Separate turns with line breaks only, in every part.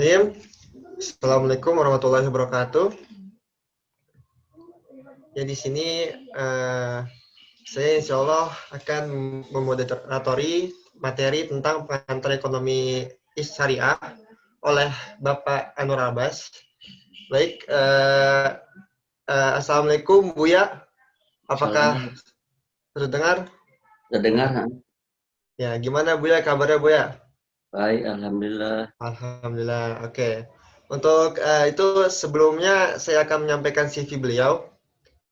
Bismillahirrahmanirrahim. Assalamualaikum warahmatullahi wabarakatuh. Ya, di sini saya insya Allah akan memoderatori materi tentang pengantar ekonomi syariah oleh Bapak Anur Abbas. Baik, Assalamualaikum Buya. Apakah sudah dengar?
Sudah dengar?
Ya, gimana Buya kabarnya Buya?
Baik, alhamdulillah.
Alhamdulillah, oke. Untuk itu sebelumnya saya akan menyampaikan CV beliau.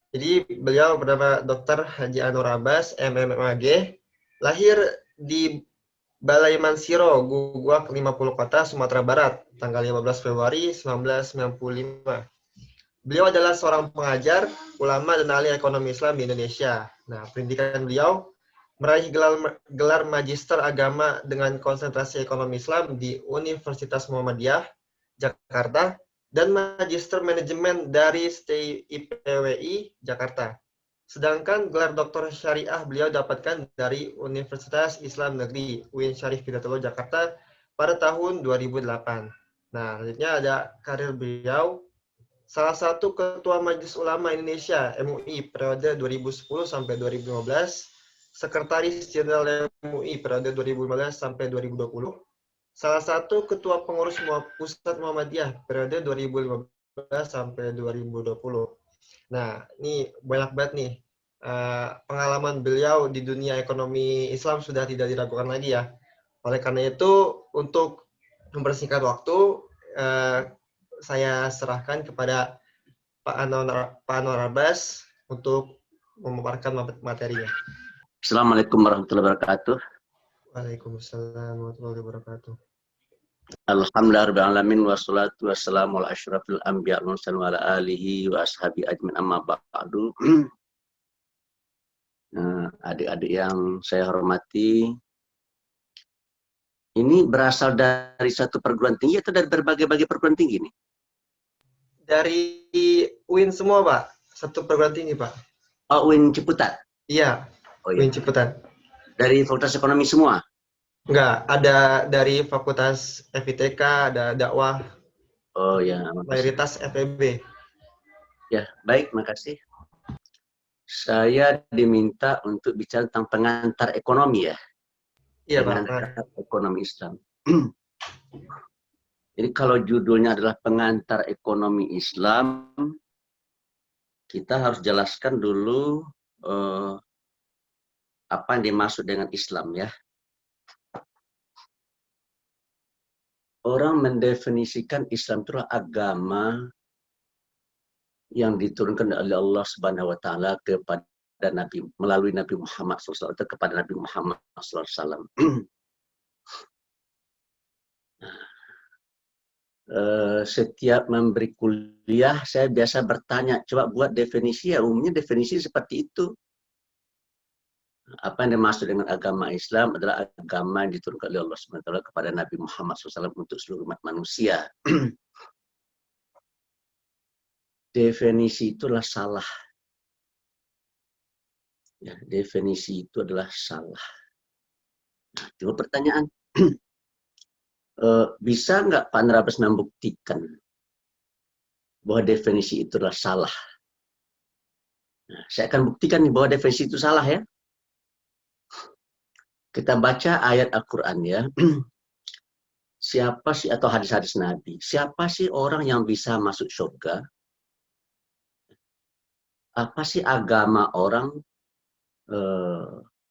Jadi beliau bernama Dr. Haji Anur Abbas, MMMAG, lahir di Balai Mansiro, Guguak 50 Kota, Sumatera Barat, tanggal 15 Februari 1995. Beliau adalah seorang pengajar, ulama, dan ahli ekonomi Islam di Indonesia. Nah, pendidikan beliau meraih gelar Magister Agama dengan konsentrasi ekonomi Islam di Universitas Muhammadiyah, Jakarta, dan Magister Manajemen dari IPWI, Jakarta. Sedangkan gelar Doktor Syariah beliau dapatkan dari Universitas Islam Negeri UIN Syarif Hidayatullah Jakarta pada tahun 2008. Nah, selanjutnya ada karir beliau. Salah satu Ketua Majelis Ulama Indonesia MUI periode 2010 sampai 2015, Sekretaris Jenderal MUI periode 2015 sampai 2020, salah satu Ketua Pengurus Pusat Muhammadiyah periode 2015 sampai 2020. Nah, ini banyak banget nih pengalaman beliau di dunia ekonomi Islam sudah tidak diragukan lagi ya. Oleh karena itu, untuk mempersingkat waktu, saya serahkan kepada Pak Anur Abbas untuk memaparkan materinya.
Assalamualaikum warahmatullahi wabarakatuh.
Waalaikumsalam warahmatullahi wabarakatuh.
Alhamdulillahirrahmanirrahim. Wassalatu wassalamu ala asyrafil anbiya wal mursalin wa ala alihi wa ashabi ajmin amma ba'du. Adik-adik yang saya hormati, ini berasal dari satu perguruan tinggi atau dari berbagai-bagai perguruan tinggi nih?
Dari UIN semua, Pak. Satu perguruan tinggi, Pak.
Oh, UIN Ciputat?
Iya,
oh, iya.
UIN Ciputat.
Dari Fakultas Ekonomi semua?
Enggak, ada dari Fakultas FITK, ada dakwah.
Oh ya,
mayoritas FEB.
Ya, baik, makasih. Saya diminta untuk bicara tentang pengantar ekonomi ya.
Iya,
pengantar
Pak.
Ekonomi Islam. Jadi kalau judulnya adalah pengantar ekonomi Islam, kita harus jelaskan dulu apa yang dimaksud dengan Islam ya. Orang mendefinisikan Islam itu adalah agama yang diturunkan oleh Allah Subhanahu wa taala kepada Nabi melalui Nabi Muhammad SAW atau kepada Nabi Muhammad SAW. Setiap memberi kuliah saya biasa bertanya, coba buat definisi ya, umumnya definisi seperti itu. Apa yang dimaksud dengan agama Islam adalah agama yang diturunkan oleh Allah SWT kepada Nabi Muhammad SAW untuk seluruh umat manusia. Definisi itu adalah salah. Ya, definisi itu adalah salah. Nah, coba pertanyaan, bisa nggak Pak Nerabas membuktikan bahwa definisi itu adalah salah? Nah, saya akan buktikan nih bahwa definisi itu salah ya. Kita baca ayat Al-Quran ya. Siapa sih, atau hadis-hadis Nabi, siapa sih orang yang bisa masuk surga? Apa sih agama orang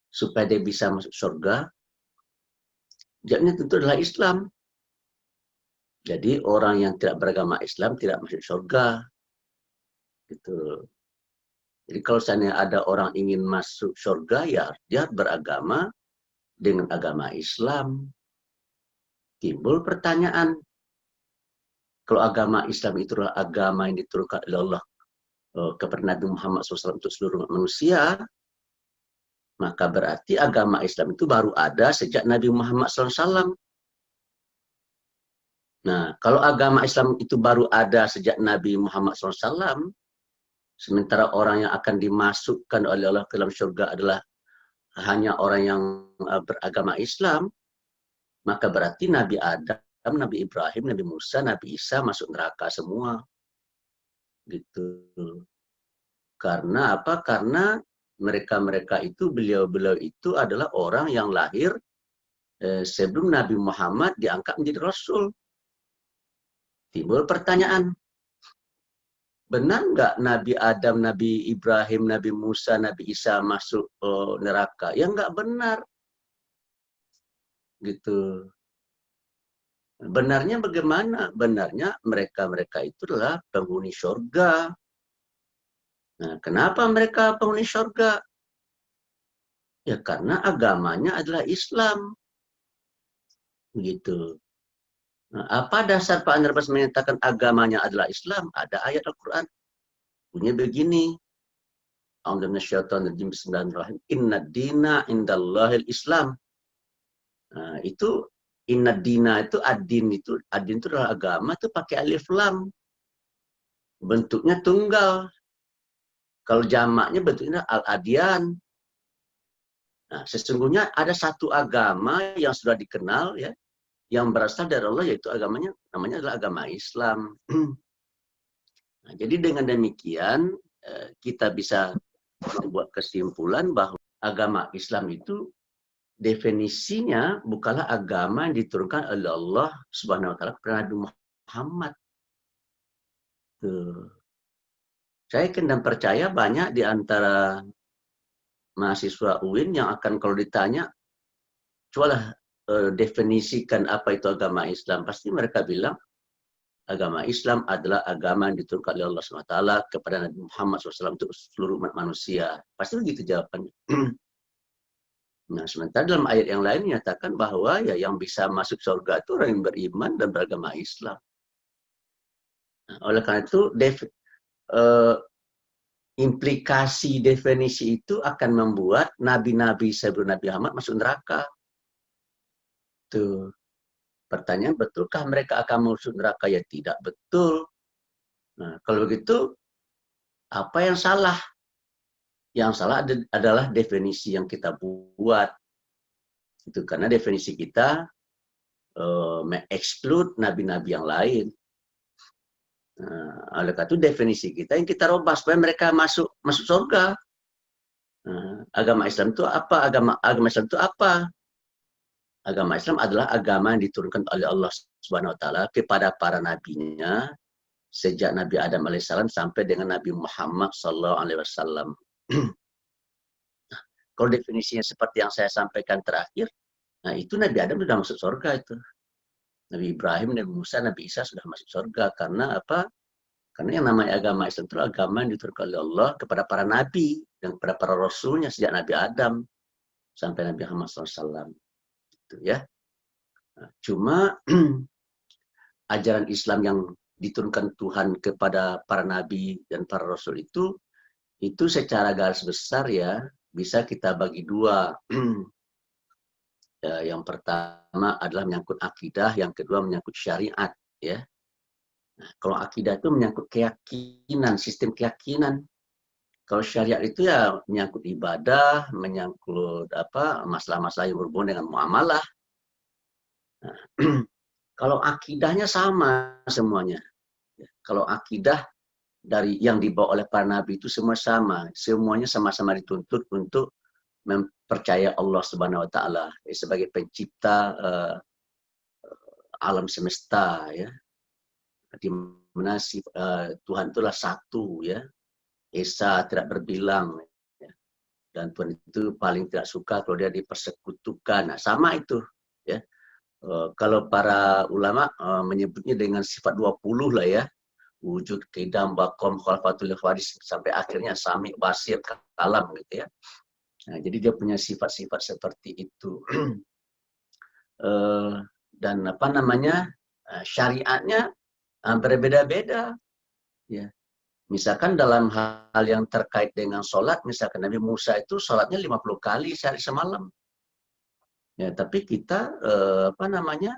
supaya dia bisa masuk surga? Jawabnya tentu adalah Islam. Jadi orang yang tidak beragama Islam tidak masuk surga. Gitu. Jadi kalau seandainya ada orang ingin masuk surga, ya dia beragama dengan agama Islam. Timbul pertanyaan, kalau agama Islam itu adalah agama yang diturunkan oleh Allah kepada Nabi Muhammad SAW untuk seluruh manusia, maka berarti agama Islam itu baru ada sejak Nabi Muhammad SAW. Nah, kalau agama Islam itu baru ada sejak Nabi Muhammad SAW, sementara orang yang akan dimasukkan oleh Allah ke dalam surga adalah hanya orang yang beragama Islam, maka berarti Nabi Adam Nabi Ibrahim, Nabi Musa, Nabi Isa masuk neraka semua. Gitu. Karena apa? Karena mereka-mereka itu, beliau-beliau itu adalah orang yang lahir sebelum Nabi Muhammad diangkat menjadi Rasul. Timbul pertanyaan, benar nggak Nabi Adam, Nabi Ibrahim, Nabi Musa, Nabi Isa masuk neraka? Ya nggak benar. Gitu. Benarnya bagaimana? Benarnya mereka-mereka itu adalah penghuni surga. Nah, kenapa mereka penghuni surga? Ya karena agamanya adalah Islam. Gitu. Nah, apa dasar Pak Andreas menyatakan agamanya adalah Islam? Ada ayat Al-Quran. Bunyi begini. Bismillahirrahmanirrahim. Inna dina indallahil Islam. Nah, itu inna dina itu adin itu adalah agama itu pakai alif lam. Bentuknya tunggal. Kalau jamaknya bentuknya al-adian. Nah, sesungguhnya ada satu agama yang sudah dikenal ya, yang berasal dari Allah, yaitu agamanya namanya adalah agama Islam. Nah, jadi dengan demikian kita bisa membuat kesimpulan bahwa agama Islam itu definisinya bukanlah agama yang diturunkan oleh Allah Subhanahu wa taala kepada Nabi Muhammad. Tuh. Saya yakin dan percaya banyak di antara mahasiswa UIN yang akan kalau ditanya, cobalah definisikan apa itu agama Islam. Pasti mereka bilang, agama Islam adalah agama yang diturunkan oleh Allah SWT kepada Nabi Muhammad SAW untuk seluruh umat manusia. Pasti begitu jawabannya. Nah, sementara dalam ayat yang lain menyatakan bahwa ya yang bisa masuk surga itu orang yang beriman dan beragama Islam. Nah, oleh karena itu, implikasi definisi itu akan membuat nabi-nabi sebelum Nabi Muhammad masuk neraka. Tuh. Pertanyaan, betulkah mereka akan masuk neraka? Ya tidak betul. Nah, kalau begitu, apa yang salah? Yang salah adalah definisi yang kita buat. Itu karena definisi kita me-exclude nabi-nabi yang lain. Nah, oleh karena itu definisi kita yang kita rubah supaya mereka masuk surga. Nah, agama Islam itu apa? Agama Islam itu apa? Agama Islam adalah agama yang diturunkan oleh Allah Subhanahu wa taala kepada para nabinya sejak Nabi Adam alaihissalam sampai dengan Nabi Muhammad sallallahu alaihi wasallam. Kalau definisinya seperti yang saya sampaikan terakhir, nah itu Nabi Adam sudah masuk surga itu. Nabi Ibrahim, Nabi Musa, Nabi Isa sudah masuk surga. Karena apa? Karena yang namanya agama Islam itu agama yang diturunkan oleh Allah kepada para nabi dan kepada para rasulnya sejak Nabi Adam sampai Nabi Muhammad SAW. Gitu ya. Nah, cuma ajaran Islam yang diturunkan Tuhan kepada para nabi dan para rasul itu secara garis besar ya bisa kita bagi dua. Ya, yang pertama adalah menyangkut akidah, yang kedua menyangkut syariat ya. Nah, kalau akidah itu menyangkut keyakinan, sistem keyakinan. Kalau syariat itu ya menyangkut ibadah, menyangkut apa masalah-masalah yang berhubungan dengan muamalah. Nah, kalau akidahnya sama semuanya. Kalau akidah dari yang dibawa oleh para nabi itu semua sama, semuanya sama-sama dituntut untuk mempercaya Allah Subhanahu wa taala sebagai pencipta alam semesta ya. Di mana Tuhan itulah satu ya. Esa tidak berbilang ya. Dan Tuhan itu paling tidak suka kalau dia dipersekutukan. Nah, sama itu ya. Kalau para ulama menyebutnya dengan sifat 20 lah ya. Wujud, qidam, bakom, khalfatul ikhwadis sampai akhirnya sami, basir, kalam gitu ya. Nah, jadi dia punya sifat-sifat seperti itu. Dan apa namanya? Syariatnya berbeda-beda ya. Misalkan dalam hal yang terkait dengan sholat, misalkan Nabi Musa itu sholatnya 50 kali sehari semalam. Ya, tapi kita apa namanya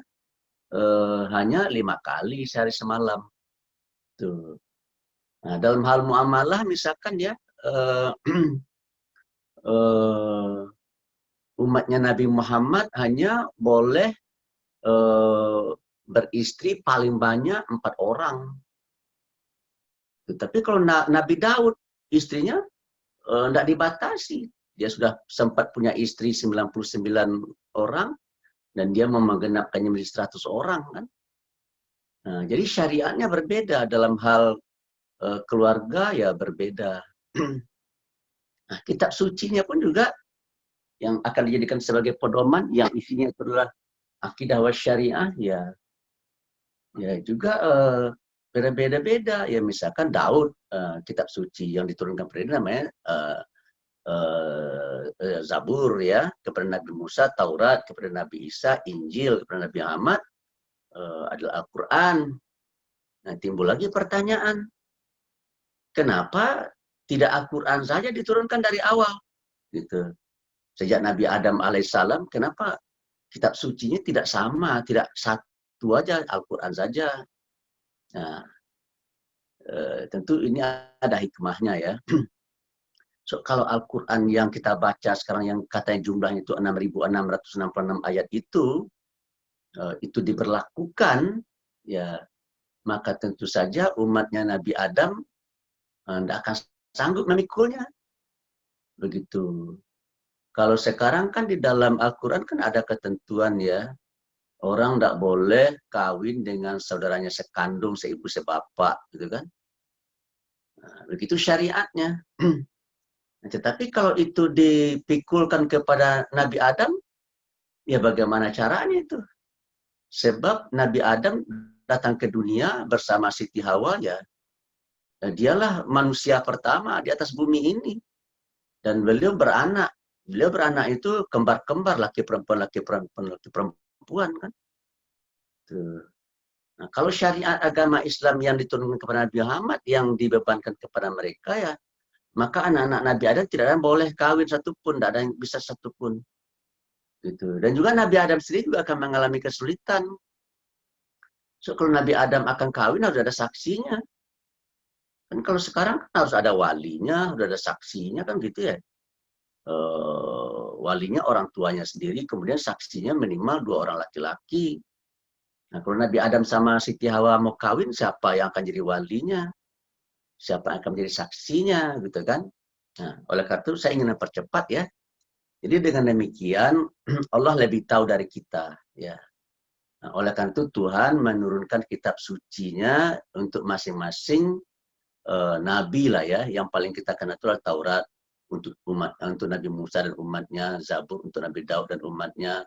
hanya 5 kali sehari semalam. Tuh. Nah, dalam hal muamalah misalkan ya umatnya Nabi Muhammad hanya boleh beristri paling banyak 4 orang. Tapi kalau Nabi Daud, istrinya tidak dibatasi. Dia sudah sempat punya istri 99 orang, dan dia menggenapkannya menjadi 100 orang. Kan? Nah, jadi syariatnya berbeda dalam hal keluarga ya berbeda. Nah, kitab sucinya pun juga yang akan dijadikan sebagai pedoman, yang isinya itu adalah akidah wa syariah, ya juga berbeda-beda. Ya misalkan Daud, kitab suci yang diturunkan kepada dia namanya Zabur ya, kepada Nabi Musa, Taurat kepada Nabi Isa, Injil kepada Nabi Muhammad adalah Al-Quran. Nah, timbul lagi pertanyaan, kenapa tidak Al-Quran saja diturunkan dari awal? Gitu. Sejak Nabi Adam alaihissalam, kenapa kitab sucinya tidak sama, tidak satu aja, Al-Quran saja? Nah, tentu ini ada hikmahnya ya. So, kalau Al-Quran yang kita baca sekarang yang katanya jumlahnya itu 6.666 ayat itu diberlakukan, ya maka tentu saja umatnya Nabi Adam tidak akan sanggup memikulnya. Begitu. Kalau sekarang kan di dalam Al-Quran kan ada ketentuan ya, orang tidak boleh kawin dengan saudaranya sekandung, seibu, sebapak, gitu kan. Nah, begitu syariatnya. Tetapi kalau itu dipikulkan kepada Nabi Adam, ya bagaimana caranya itu? Sebab Nabi Adam datang ke dunia bersama Siti Hawa, ya dialah manusia pertama di atas bumi ini. Dan beliau beranak. Beliau beranak itu kembar-kembar, laki perempuan kan. Tuh. Nah, kalau syariat agama Islam yang diturunkan kepada Nabi Muhammad yang dibebankan kepada mereka, ya maka anak-anak Nabi Adam tidak ada yang boleh kawin satupun, tidak ada yang bisa satupun. Gitu. Dan juga Nabi Adam sendiri juga akan mengalami kesulitan. So, kalau Nabi Adam akan kawin harus ada saksinya. Kan kalau sekarang kan harus ada walinya, harus ada saksinya kan gitu ya. Walinya orang tuanya sendiri, kemudian saksinya minimal 2 orang laki-laki. Nah, kalau Nabi Adam sama Siti Hawa mau kawin, siapa yang akan jadi walinya? Siapa yang akan menjadi saksinya, gitu kan? Nah, oleh karena itu saya ingin mempercepat ya. Jadi dengan demikian Allah lebih tahu dari kita, ya. Nah, oleh karena itu Tuhan menurunkan kitab sucinya untuk masing-masing nabi lah ya. Yang paling kita kenal itu adalah Taurat untuk Nabi Musa dan umatnya, Zabur untuk Nabi Daud dan umatnya,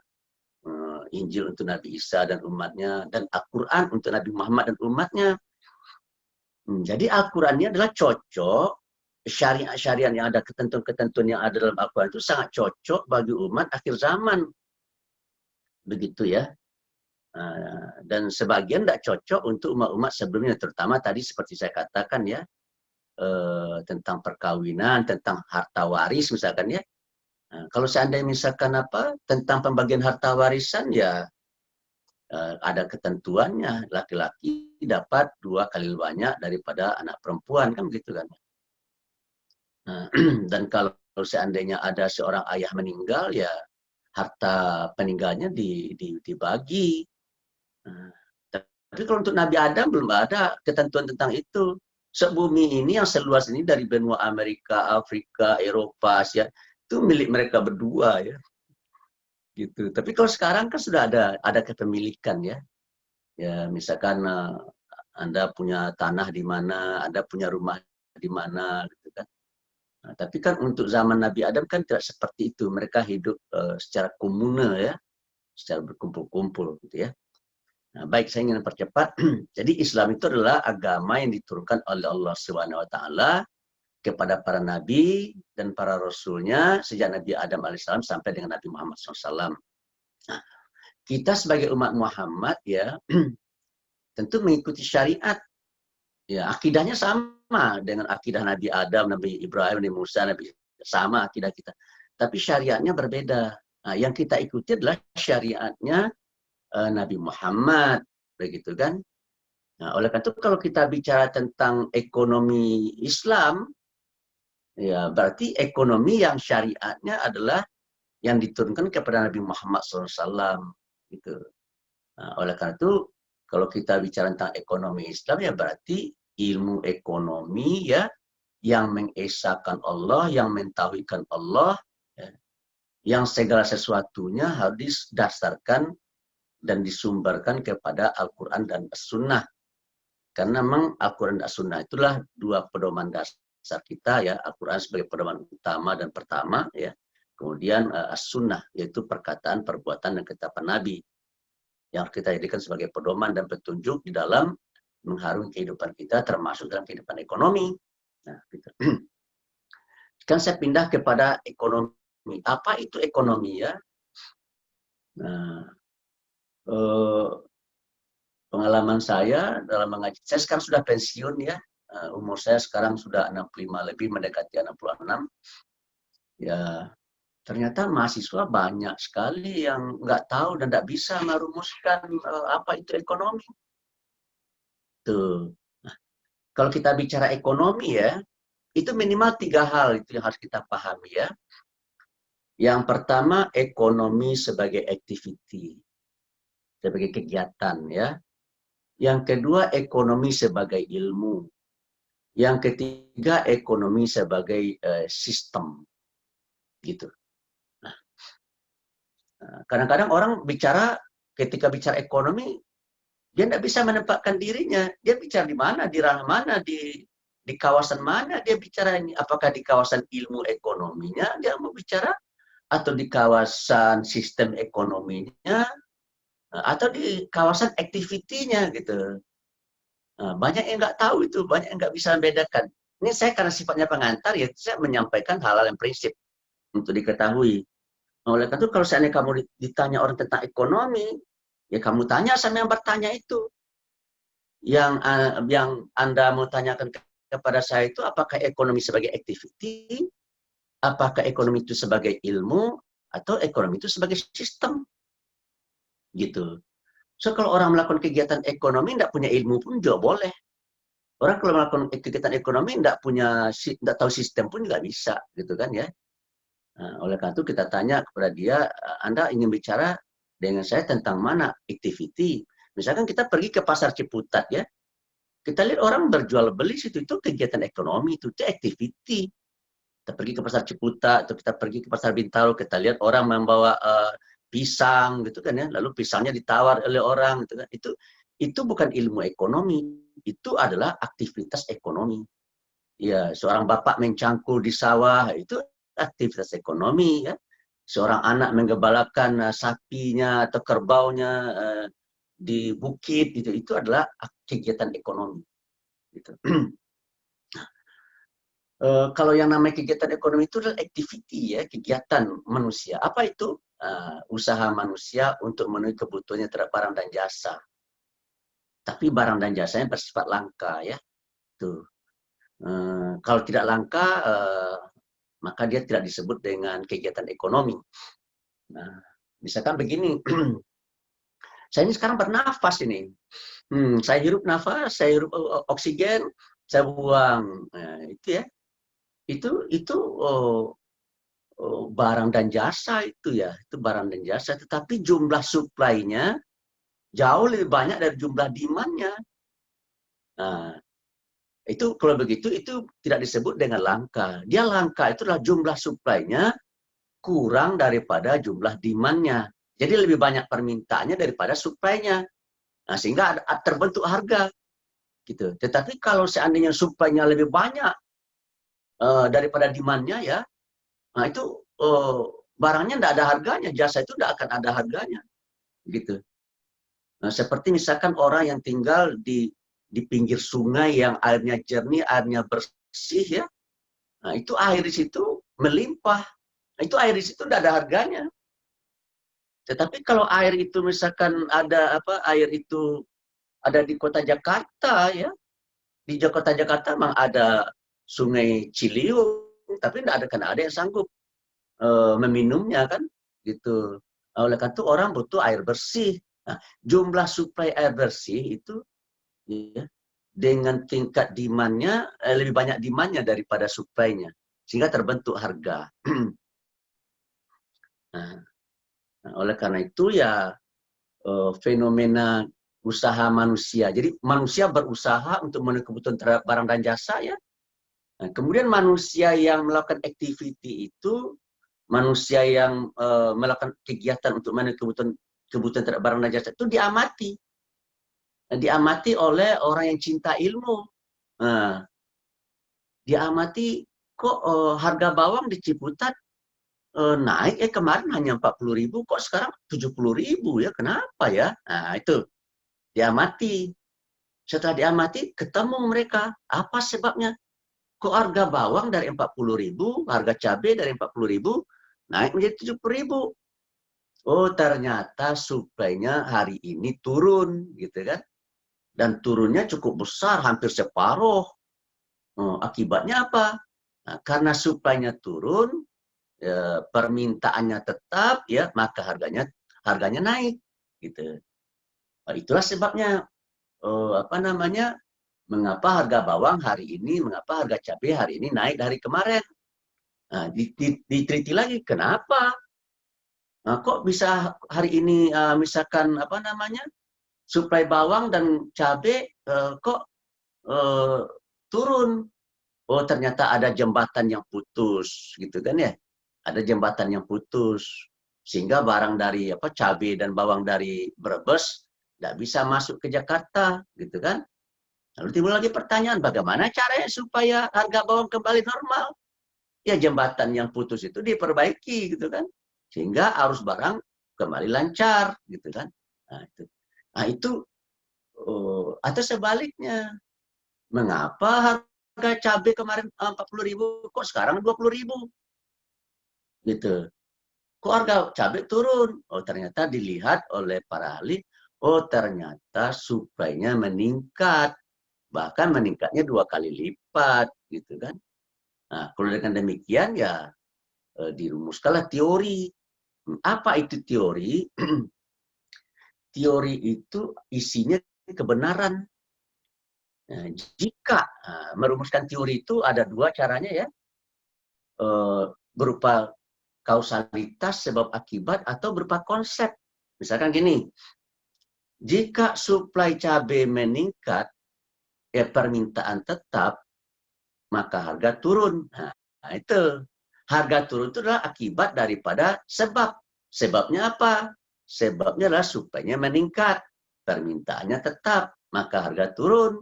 Injil untuk Nabi Isa dan umatnya, dan Al-Quran untuk Nabi Muhammad dan umatnya. Jadi Al-Quran ini adalah cocok, syariat-syariat yang ada, ketentuan-ketentuan yang ada dalam Al-Quran itu sangat cocok bagi umat akhir zaman. Begitu ya. Dan sebagian tidak cocok untuk umat-umat sebelumnya, terutama tadi seperti saya katakan ya, tentang perkawinan, tentang harta waris misalkan ya. Kalau seandainya misalkan tentang pembagian harta warisan ya ada ketentuannya, laki-laki dapat 2 kali banyak daripada anak perempuan kan begitu kan. Dan kalau seandainya ada seorang ayah meninggal ya harta peninggalnya dibagi. Tapi kalau untuk Nabi Adam belum ada ketentuan tentang itu. Sebumi ini yang seluas ini dari benua Amerika, Afrika, Eropa, Asia itu milik mereka berdua ya. Gitu. Tapi kalau sekarang kan sudah ada kepemilikan ya. Ya misalkan Anda punya tanah di mana, Anda punya rumah di mana gitu kan. Nah, tapi kan untuk zaman Nabi Adam kan tidak seperti itu. Mereka hidup secara komunal ya, secara berkumpul-kumpul gitu ya. Nah, baik, saya ingin mempercepat. Jadi Islam itu adalah agama yang diturunkan oleh Allah SWT kepada para nabi dan para rasulnya sejak Nabi Adam AS sampai dengan Nabi Muhammad SAW. Nah, kita sebagai umat Muhammad ya tentu mengikuti syariat. Ya, akidahnya sama dengan akidah Nabi Adam, Nabi Ibrahim, Nabi Musa, Nabi sama akidah kita. Tapi syariatnya berbeda. Nah, yang kita ikuti adalah syariatnya Nabi Muhammad, begitu kan? Nah, oleh karena itu kalau kita bicara tentang ekonomi Islam, ya berarti ekonomi yang syariatnya adalah yang diturunkan kepada Nabi Muhammad SAW, gitu. Nah, oleh karena itu Kalau kita bicara tentang ekonomi Islam, ya berarti ilmu ekonomi ya, yang mengesahkan Allah, yang mentauhidkan Allah, ya, yang segala sesuatunya harus didasarkan dan disumberkan kepada Al-Quran dan As-Sunnah. Karena memang Al-Quran dan As-Sunnah itulah dua pedoman dasar kita ya. Al-Quran sebagai pedoman utama dan pertama ya. Kemudian As-Sunnah, yaitu perkataan, perbuatan, dan ketetapan Nabi yang kita jadikan sebagai pedoman dan petunjuk di dalam mengharungi kehidupan kita, termasuk dalam kehidupan ekonomi. Nah, gitu. Sekarang saya pindah kepada ekonomi. Apa itu ekonomi ya? Nah, pengalaman saya dalam mengaji, saya sekarang sudah pensiun ya, umur saya sekarang sudah 65, lebih mendekati 66. Ya, ternyata mahasiswa banyak sekali yang nggak tahu dan nggak bisa merumuskan apa itu ekonomi. Tuh. Nah, kalau kita bicara ekonomi ya, itu minimal 3 hal itu yang harus kita pahami ya. Yang pertama, ekonomi sebagai activity, sebagai kegiatan ya. Yang kedua, ekonomi sebagai ilmu. Yang ketiga, ekonomi sebagai sistem. Gitu. Nah, kadang-kadang orang bicara, ketika bicara ekonomi, dia tidak bisa menempatkan dirinya. Dia bicara di mana, di ranah mana, di kawasan mana dia bicara ini. Apakah di kawasan ilmu ekonominya dia mau bicara, atau di kawasan sistem ekonominya, atau di kawasan aktivitinya gitu. Banyak yang nggak tahu itu, banyak yang nggak bisa membedakan. Ini saya karena sifatnya pengantar, ya saya menyampaikan hal-hal yang prinsip untuk diketahui. Oleh karena itu, kalau seandainya kamu ditanya orang tentang ekonomi, ya kamu tanya sama yang bertanya itu. Yang Anda mau tanyakan kepada saya itu, apakah ekonomi sebagai activity, apakah ekonomi itu sebagai ilmu, atau ekonomi itu sebagai sistem. Gitu. So, kalau orang melakukan kegiatan ekonomi, tidak punya ilmu pun juga boleh. Orang kalau melakukan kegiatan ekonomi, tidak tahu sistem pun nggak bisa, gitu kan ya. Nah, oleh karena itu kita tanya kepada dia, Anda ingin bicara dengan saya tentang mana activity? Misalkan kita pergi ke pasar Ciputat ya, kita lihat orang berjual beli situ, itu kegiatan ekonomi, itu activity. Kita pergi ke pasar Ciputat, atau kita pergi ke pasar Bintaro, kita lihat orang membawa pisang gitu kan ya, lalu pisangnya ditawar oleh orang gitu kan. Itu bukan ilmu ekonomi, itu adalah aktivitas ekonomi. Ya, seorang bapak mencangkul di sawah, itu aktivitas ekonomi ya. Seorang anak menggembalakan sapinya atau kerbaunya di bukit, itu adalah kegiatan ekonomi. Gitu. Kalau yang namanya kegiatan ekonomi itu adalah activity ya, kegiatan manusia. Apa itu? Usaha manusia untuk memenuhi kebutuhannya terhadap barang dan jasa. Tapi barang dan jasanya bersifat langka ya. Tuh. Kalau tidak langka, maka dia tidak disebut dengan kegiatan ekonomi. Nah, misalkan begini, saya ini sekarang bernafas ini. Saya hirup nafas, saya hirup oksigen, saya buang. Nah, itu ya. Itu barang dan jasa itu ya. Itu barang dan jasa. Tetapi jumlah supply-nya jauh lebih banyak dari jumlah demand-nya. Nah, itu kalau begitu, itu tidak disebut dengan langka. Dia langka itu adalah jumlah supply-nya kurang daripada jumlah demand-nya. Jadi lebih banyak permintaannya daripada supply-nya. Nah, sehingga terbentuk harga. Gitu. Tetapi kalau seandainya supply-nya lebih banyak daripada demand-nya ya, nah itu barangnya tidak ada harganya, jasa itu tidak akan ada harganya. Gitu. Nah, seperti misalkan orang yang tinggal di pinggir sungai yang airnya jernih, airnya bersih ya. Nah, itu air di situ melimpah. Nah, itu air di situ tidak ada harganya. Tetapi kalau air itu misalkan air itu ada di kota Jakarta ya. Di kota Jakarta memang ada Sungai Ciliwung, tapi tidak ada yang sanggup meminumnya kan gitu. Nah, oleh karena itu orang butuh air bersih. Nah, jumlah suplai air bersih itu ya, dengan tingkat demand-nya lebih banyak demand-nya daripada suplai-nya, sehingga terbentuk harga. Nah, oleh karena itu ya fenomena usaha manusia. Jadi manusia berusaha untuk memenuhi kebutuhan terhadap barang dan jasa ya. Nah, kemudian manusia yang melakukan activity itu, manusia yang melakukan kegiatan untuk memenuhi kebutuhan terhadap barang dan jasa itu diamati. Nah, diamati oleh orang yang cinta ilmu. Nah, diamati kok harga bawang di Ciputat naik kemarin hanya 40.000, kok sekarang 70.000 ya, kenapa ya? Nah, itu diamati. Setelah diamati, ketemu mereka. Apa sebabnya? Kok harga bawang dari 40.000, harga cabai dari 40.000, naik menjadi 70.000. Oh, ternyata suplainya hari ini turun, gitu kan? Dan turunnya cukup besar, hampir separuh. Akibatnya apa? Nah, karena suplainya turun, permintaannya tetap, ya, maka harganya naik, gitu. Nah, itulah sebabnya mengapa harga bawang hari ini, mengapa harga cabai hari ini naik dari kemarin. Nah, diteliti lagi, kenapa? Nah, kok bisa hari ini misalkan suplai bawang dan cabai kok turun? Oh, ternyata ada jembatan yang putus, gitu kan ya? Ada jembatan yang putus, sehingga barang dari cabai dan bawang dari Brebes tidak bisa masuk ke Jakarta, gitu kan? Lalu timbul lagi pertanyaan, bagaimana caranya supaya harga bawang kembali normal? Ya, jembatan yang putus itu diperbaiki, gitu kan? Sehingga arus barang kembali lancar, gitu kan? Nah itu atau sebaliknya, mengapa harga cabai kemarin 40.000, kok sekarang 20.000? Gitu. Kok harga cabai turun? Oh, ternyata dilihat oleh para ahli, oh ternyata suplainya meningkat. Bahkan meningkatnya 2 kali lipat, gitu kan. Nah, kalau dengan demikian ya dirumuskanlah teori. Apa itu teori? Teori itu isinya kebenaran. Nah, jika merumuskan teori itu ada 2 caranya ya, berupa kausalitas sebab akibat atau berupa konsep. Misalkan gini, jika suplai cabai meningkat, ya permintaan tetap, maka harga turun. Nah, itu. Harga turun itu adalah akibat daripada sebab. Sebabnya apa? Sebabnya adalah suplainya meningkat. Permintaannya tetap, maka harga turun.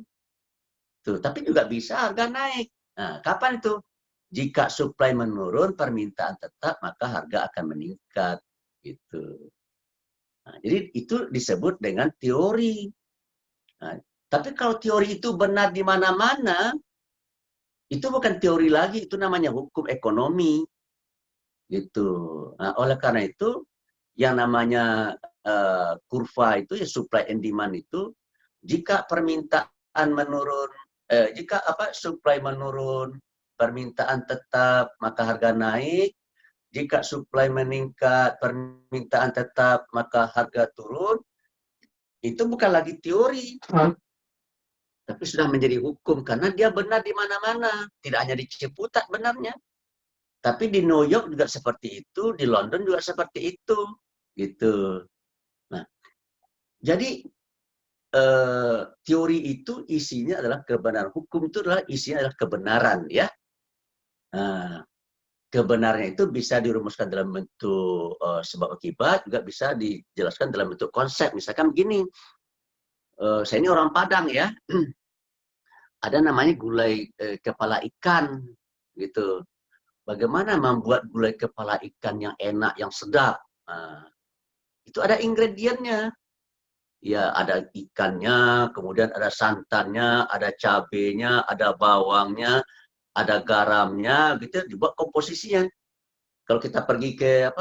Tuh, tapi juga bisa harga naik. Nah, kapan itu? Jika suplai menurun, permintaan tetap, maka harga akan meningkat. Gitu. Nah, jadi itu disebut dengan teori. Nah, tapi kalau teori itu benar di mana-mana, itu bukan teori lagi, itu namanya hukum ekonomi. Gitu. Nah, oleh karena itu, yang namanya kurva itu, ya supply and demand itu, jika permintaan menurun, jika supply menurun, permintaan tetap, maka harga naik. Jika supply meningkat, permintaan tetap, maka harga turun. Itu bukan lagi teori, tapi sudah menjadi hukum karena dia benar di mana-mana, tidak hanya di Ciputat benarnya, tapi di New York juga seperti itu, di London juga seperti itu, gitu. Nah, jadi teori itu isinya adalah kebenaran, hukum itu adalah isinya adalah kebenaran, ya. Nah, kebenarannya itu bisa dirumuskan dalam bentuk sebab akibat, juga bisa dijelaskan dalam bentuk konsep. Misalkan begini, saya ini orang Padang ya, ada namanya gulai kepala ikan, gitu. Bagaimana membuat gulai kepala ikan yang enak, yang sedap? Nah, itu ada ingredientnya. Ya, ada ikannya, kemudian ada santannya, ada cabenya, ada bawangnya, ada garamnya, gitu, dibuat komposisinya. Kalau kita pergi ke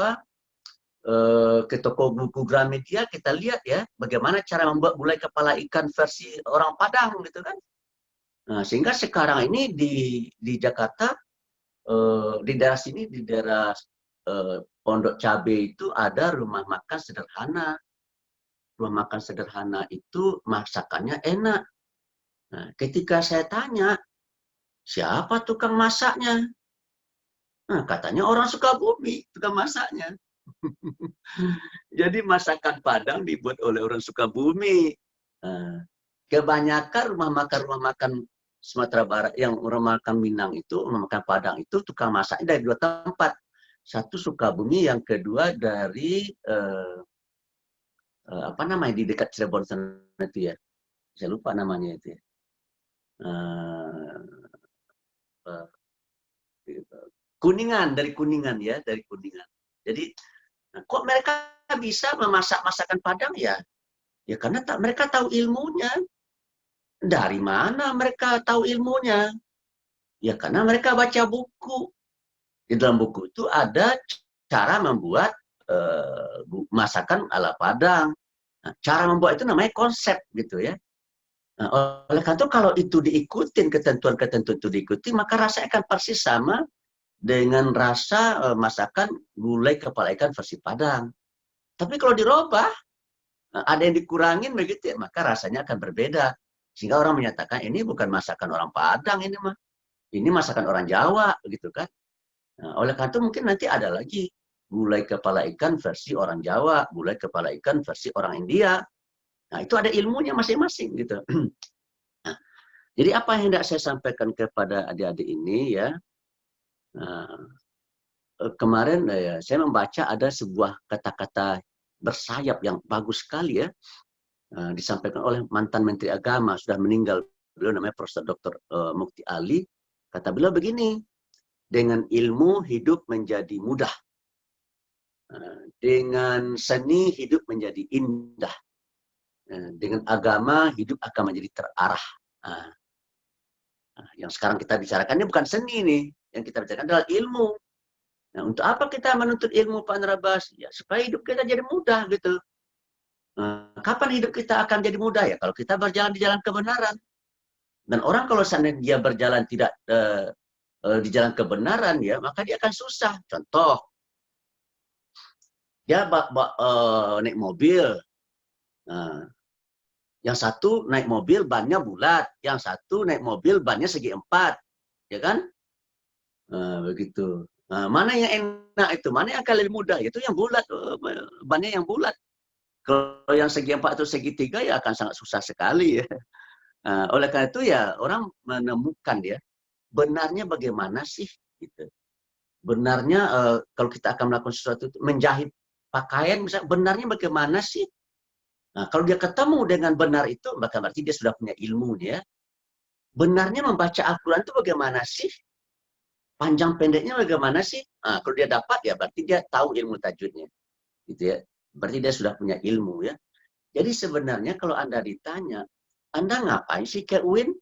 toko buku Gramedia, kita lihat ya, bagaimana cara membuat gulai kepala ikan versi orang Padang, gitu kan. Nah, sehingga sekarang ini di Jakarta, di daerah sini, di daerah Pondok Cabe itu ada rumah makan sederhana. Rumah makan sederhana itu masakannya enak. Nah, ketika saya tanya, siapa tukang masaknya? Nah, katanya orang Sukabumi, tukang masaknya. Jadi masakan Padang dibuat oleh orang Sukabumi. Eh, Kebanyakan rumah makan Sumatera Barat, yang rumah makan Minang itu, rumah makan Padang itu tukang masaknya dari 2 tempat. Satu Sukabumi, yang kedua dari apa namanya di dekat Cirebon sana itu ya. Saya lupa namanya itu ya. Eh, eh, Kuningan, dari Kuningan ya, dari Kuningan. Jadi kok mereka bisa memasak masakan Padang ya? Ya karena mereka tahu ilmunya. Dari mana mereka tahu ilmunya? Ya karena mereka baca buku. Di dalam buku itu ada cara membuat masakan ala Padang. Nah, cara membuat itu namanya konsep gitu ya. Nah, oleh karena itu kalau itu diikutin, ketentuan-ketentuan itu diikuti, maka rasanya akan persis sama dengan rasa masakan gulai kepala ikan versi Padang. Tapi kalau dirubah, ada yang dikurangin begitu ya, maka rasanya akan berbeda. Sehingga orang menyatakan ini bukan masakan orang Padang ini mah. Ini masakan orang Jawa gitu kan. Nah, oleh karena itu mungkin nanti ada lagi gulai kepala ikan versi orang Jawa, gulai kepala ikan versi orang India. Nah, itu ada ilmunya masing-masing gitu. Nah, jadi apa yang hendak saya sampaikan kepada adik-adik ini ya, nah, kemarin ya, saya membaca ada sebuah kata-kata bersayap yang bagus sekali ya, disampaikan oleh mantan Menteri Agama, sudah meninggal, beliau namanya Profesor Dr. Mukti Ali. Kata beliau begini, dengan ilmu hidup menjadi mudah, dengan seni hidup menjadi indah, dengan agama hidup akan menjadi terarah. Yang sekarang kita bicarakan ini bukan seni nih, yang kita bicarakan adalah ilmu. Nah, untuk apa kita menuntut ilmu, Pak Narabas? Ya, supaya hidup kita jadi mudah gitu. Kapan hidup kita akan jadi mudah ya? Kalau kita berjalan di jalan kebenaran. Dan orang kalau seandainya dia berjalan tidak di jalan kebenaran ya, maka dia akan susah. Contoh, dia naik mobil. Nah, yang satu naik mobil bannya bulat, yang satu naik mobil bannya segi empat, ya kan? Begitu. Mana yang enak itu? Mana yang akan lebih mudah? Itu yang bulat, bannya yang bulat. Kalau yang segi empat atau segi tiga ya akan sangat susah sekali ya. Oleh karena itu ya orang menemukan ya benarnya bagaimana sih gitu. Benarnya kalau kita akan melakukan sesuatu itu, menjahit pakaian misalnya, benarnya bagaimana sih? Nah, kalau dia ketemu dengan benar itu, maka berarti dia sudah punya ilmu ya. Benarnya membaca Al-Quran itu bagaimana sih? Panjang pendeknya bagaimana sih? Nah, kalau dia dapat ya berarti dia tahu ilmu tajwidnya. Gitu ya. Berarti dia sudah punya ilmu ya. Jadi sebenarnya kalau Anda ditanya, Anda ngapain sih ke UIN?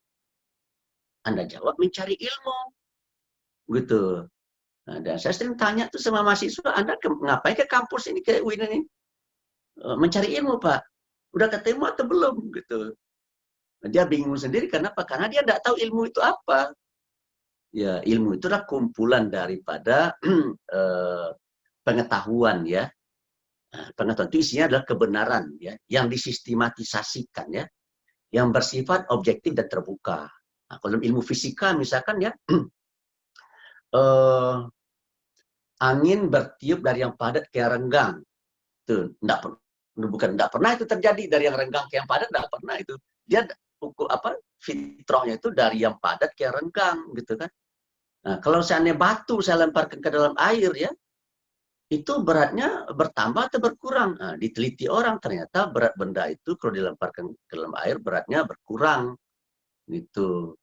Anda jawab mencari ilmu. Gitu. Nah, dan saya sering tanya tuh sama mahasiswa, Anda ngapain ke kampus ini, ke UIN ini? Mencari ilmu, Pak. Udah ketemu atau belum? Gitu. Dia bingung sendiri, kenapa? Karena dia tidak tahu ilmu itu apa. Ya, ilmu itu adalah kumpulan daripada pengetahuan ya. Pengetahuan itu isinya adalah kebenaran ya, yang disistematisasikan ya, yang bersifat objektif dan terbuka. Nah, kalau dalam ilmu fisika misalkan ya, angin bertiup dari yang padat ke yang renggang. Itu bukan pernah itu terjadi dari yang renggang ke yang padat, tidak pernah itu. Dia fitrahnya itu dari yang padat ke yang renggang gitu kan. Nah, kalau seandainya batu saya lemparkan ke dalam air ya, itu beratnya bertambah atau berkurang. Nah, diteliti orang ternyata berat benda itu kalau dilemparkan ke dalam air beratnya berkurang gitu.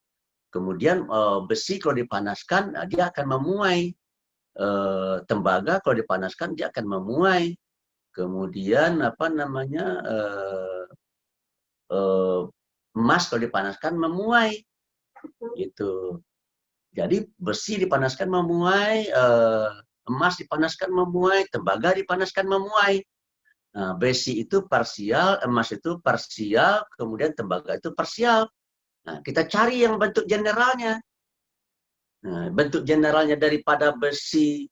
Kemudian besi kalau dipanaskan dia akan memuai. Tembaga kalau dipanaskan dia akan memuai. Kemudian emas kalau dipanaskan memuai gitu. Jadi besi dipanaskan memuai, emas dipanaskan memuai, tembaga dipanaskan memuai. Nah, besi itu parsial, emas itu parsial, kemudian tembaga itu parsial. Nah, kita cari yang bentuk generalnya. Nah, bentuk generalnya daripada besi,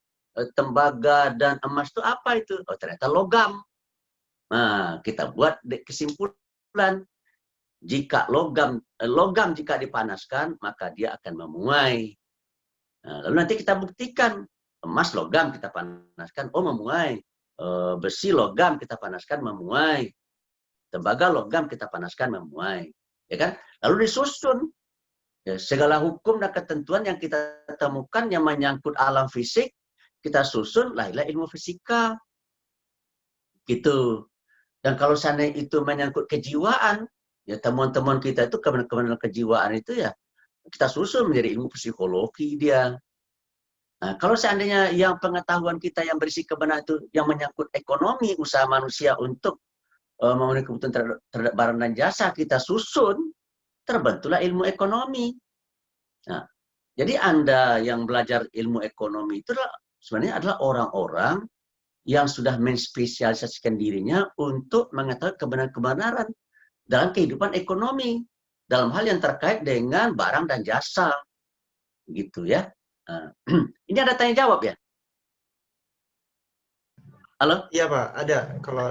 tembaga, dan emas itu apa itu? Oh, ternyata logam. Nah, kita buat kesimpulan. Jika logam jika dipanaskan, maka dia akan memuai. Nah, lalu nanti kita buktikan, emas logam kita panaskan, oh memuai. Besi logam kita panaskan, memuai. tembaga, logam kita panaskan memuai, ya kan? Lalu disusun ya, segala hukum dan ketentuan yang kita temukan yang menyangkut alam fisik, kita susun, lahirlah ilmu fisika, gitu. Dan kalau seandainya itu menyangkut kejiwaan, ya temuan-temuan kita itu kebenaran kejiwaan itu ya kita susun menjadi ilmu psikologi dia. Nah, kalau seandainya yang pengetahuan kita yang berisi kebenaran itu yang menyangkut ekonomi, usaha manusia untuk memenuhi kebutuhan terhadap barang dan jasa, kita susun, terbentuklah ilmu ekonomi. Nah, jadi Anda yang belajar ilmu ekonomi itu sebenarnya adalah orang-orang yang sudah menspesialisasikan dirinya untuk mengetahui kebenaran-kebenaran dalam kehidupan ekonomi, dalam hal yang terkait dengan barang dan jasa. Gitu ya. Ini ada tanya jawab ya? Halo?
Iya Pak, ada. Kalau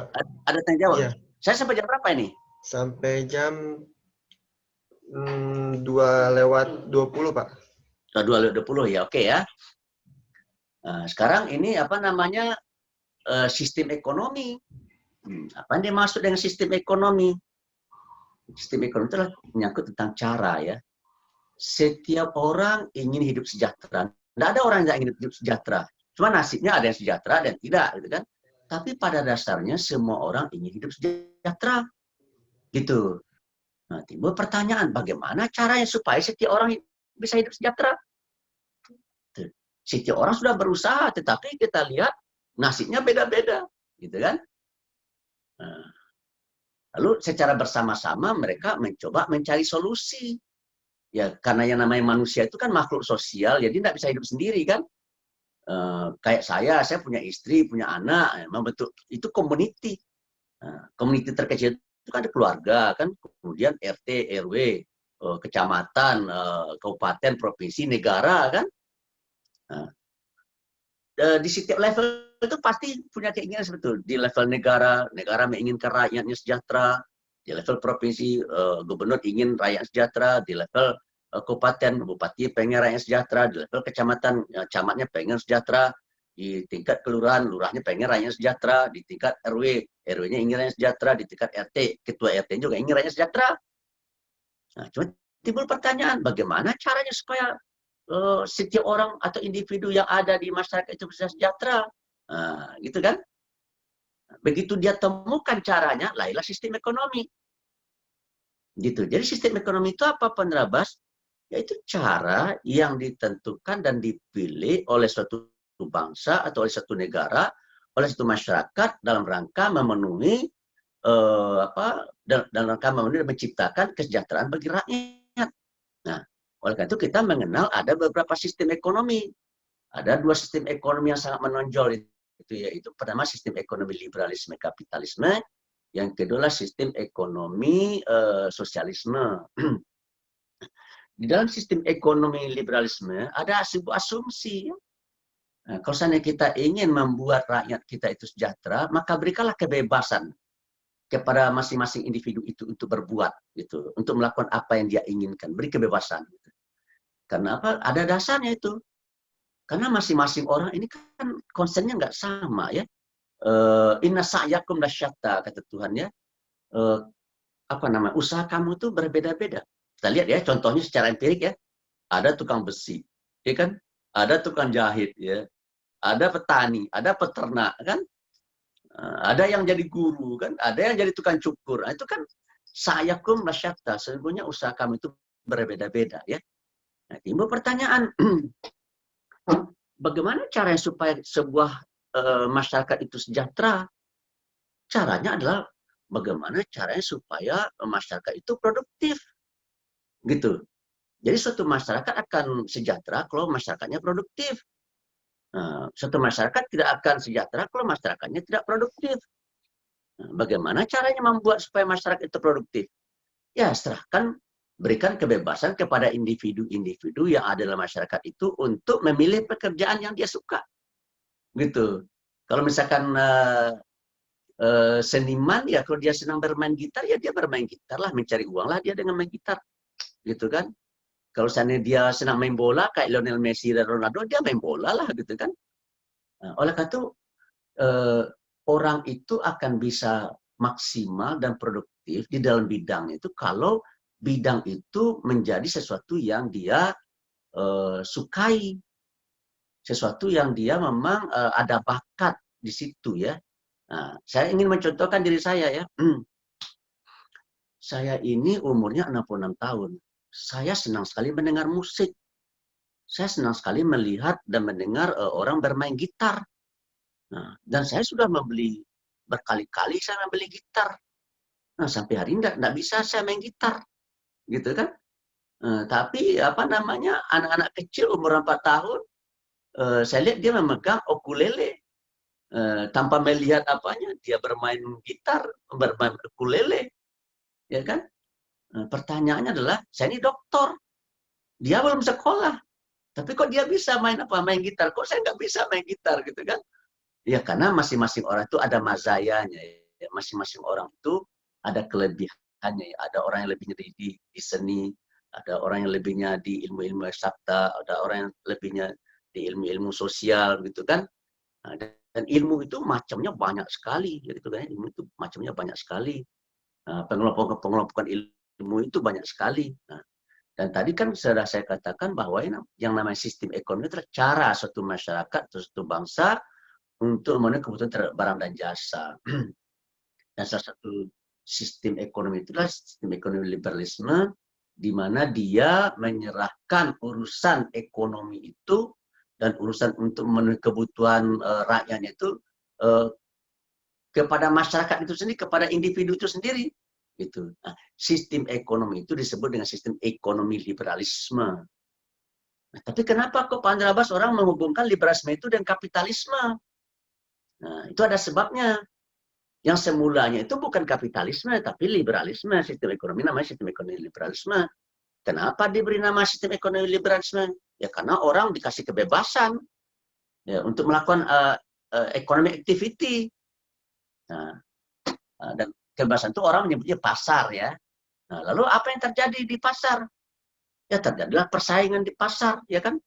Ada tanya jawab?
iya,
Saya sampai jam berapa ini?
sampai jam 2:20 Pak.
2:20 ya, oke ya. Nah, sekarang ini apa namanya sistem ekonomi. Apa yang dimaksud dengan sistem ekonomi? Sistem ekonomi itu adalah menyangkut tentang cara ya. Setiap orang ingin hidup sejahtera. Tidak ada orang yang ingin hidup sejahtera. Cuma nasibnya ada yang sejahtera ada yang tidak, gitu kan? Tapi pada dasarnya semua orang ingin hidup sejahtera, gitu. Nah, timbul pertanyaan, bagaimana caranya supaya setiap orang bisa hidup sejahtera? Setiap orang sudah berusaha, tetapi kita lihat nasibnya beda-beda, gitu kan? Nah, lalu secara bersama-sama mereka mencoba mencari solusi. Ya, karena yang namanya manusia itu kan makhluk sosial, jadi tidak bisa hidup sendiri kan. Kayak saya punya istri, punya anak, memang betul itu community. Community terkecil itu kan ada keluarga kan, kemudian RT, RW, kecamatan, kabupaten, provinsi, negara kan. Di setiap level itu pasti punya keinginan seperti itu. Di level negara, negara menginginkan rakyatnya sejahtera. Di level provinsi, gubernur ingin rakyat sejahtera. Di level kabupaten, bupati pengen rakyat sejahtera. Di level kecamatan, camatnya pengen sejahtera. Di tingkat kelurahan, lurahnya pengen rakyat sejahtera. Di tingkat RW, RW-nya ingin rakyat sejahtera. Di tingkat RT, ketua RT juga ingin rakyat sejahtera. Nah, cuma timbul pertanyaan, bagaimana caranya supaya setiap orang atau individu yang ada di masyarakat itu bisa sejahtera? Gitu kan? Begitu dia temukan caranya, lahirlah sistem ekonomi. Gitu. Jadi sistem ekonomi itu apa, penerabas? Yaitu cara yang ditentukan dan dipilih oleh suatu bangsa atau oleh suatu negara, oleh suatu masyarakat dalam rangka memenuhi dalam rangka memenuhi dan menciptakan kesejahteraan bagi rakyat. Nah, oleh karena itu kita mengenal ada beberapa sistem ekonomi. Ada dua sistem ekonomi yang sangat menonjol itu yaitu pertama sistem ekonomi liberalisme kapitalisme, yang kedua adalah sistem ekonomi sosialisme. Di dalam sistem ekonomi liberalisme ada sebuah asumsi. Nah, kalau seandainya kita ingin membuat rakyat kita itu sejahtera, maka berikanlah kebebasan kepada masing-masing individu itu untuk berbuat, gitu, untuk melakukan apa yang dia inginkan, beri kebebasan. Gitu. Karena apa? Ada dasarnya itu. Karena masing-masing orang ini kan concernnya nggak sama ya. Inna sa'yakum lasyatta, kata Tuhan ya. Apa namanya? Usaha kamu itu berbeda-beda. Kita lihat ya, contohnya secara empirik ya. Ada tukang besi, ya kan? Ada tukang jahit ya. Ada petani, ada peternak kan? Ada yang jadi guru kan? Ada yang jadi tukang cukur. Nah, itu kan sa'yakum lasyatta. Sesungguhnya usaha kamu itu berbeda-beda ya. Nah, timbul pertanyaan, bagaimana caranya supaya sebuah masyarakat itu sejahtera? Caranya adalah bagaimana caranya supaya masyarakat itu produktif. Gitu. Jadi suatu masyarakat akan sejahtera kalau masyarakatnya produktif. Suatu masyarakat tidak akan sejahtera kalau masyarakatnya tidak produktif. Bagaimana caranya membuat supaya masyarakat itu produktif? Ya, serahkan, berikan kebebasan kepada individu-individu yang ada dalam masyarakat itu untuk memilih pekerjaan yang dia suka. Gitu. Kalau misalkan seniman, ya kalau dia senang bermain gitar, ya dia bermain gitar lah, mencari uang lah dia dengan main gitar. Gitu kan. Kalau seandainya dia senang main bola, kayak Lionel Messi dan Ronaldo, dia main bola lah, gitu kan. Nah, oleh karena itu, orang itu akan bisa maksimal dan produktif di dalam bidang itu kalau bidang itu menjadi sesuatu yang dia sukai, sesuatu yang dia memang ada bakat di situ ya. Nah, saya ingin mencontohkan diri saya ya. Saya ini umurnya 66 tahun. Saya senang sekali mendengar musik. Saya senang sekali melihat dan mendengar orang bermain gitar. Nah, dan saya sudah membeli berkali-kali saya membeli gitar. Nah, sampai hari ini enggak bisa saya main gitar, gitu kan? Tapi apa namanya, anak-anak kecil umur 4 tahun, saya lihat dia memegang ukulele tanpa melihat apanya, dia bermain gitar, bermain ukulele, ya kan? Pertanyaannya adalah, saya ini dokter, dia belum sekolah, tapi kok dia bisa main main gitar, kok saya nggak bisa main gitar, gitu kan? Ya karena masing-masing orang itu ada mazayanya, ya. Masing-masing orang itu ada kelebihannya, ya. Ada orang yang lebihnya di seni, ada orang yang lebihnya di ilmu-ilmu eksakta, ada orang yang lebihnya di ilmu-ilmu sosial, gitu kan? Nah, dan ilmu itu macamnya banyak sekali, gitu kan? Ilmu itu macamnya banyak sekali. Pengelompokan ilmu itu banyak sekali. Nah, dan tadi kan sudah saya katakan bahwa yang namanya sistem ekonomi itu cara suatu masyarakat atau suatu bangsa untuk memenuhi kebutuhan terhadap barang dan jasa. Dan salah satu sistem ekonomi itulah sistem ekonomi liberalisme, di mana dia menyerahkan urusan ekonomi itu dan urusan untuk memenuhi kebutuhan rakyatnya itu kepada masyarakat itu sendiri, kepada individu itu sendiri. Gitu. Nah, sistem ekonomi itu disebut dengan sistem ekonomi liberalisme. Nah, tapi kenapa kok Pak Andrabas orang menghubungkan liberalisme itu dengan kapitalisme? Nah, itu ada sebabnya. Yang semulanya itu bukan kapitalisme, tapi liberalisme. Sistem ekonomi namanya sistem ekonomi liberalisme. Kenapa diberi nama sistem ekonomi liberalisme? Ya karena orang dikasih kebebasan ya, untuk melakukan economic activity. Nah, dan kebebasan itu orang menyebutnya pasar ya. Nah, lalu apa yang terjadi di pasar? Ya terjadilah persaingan di pasar, ya kan?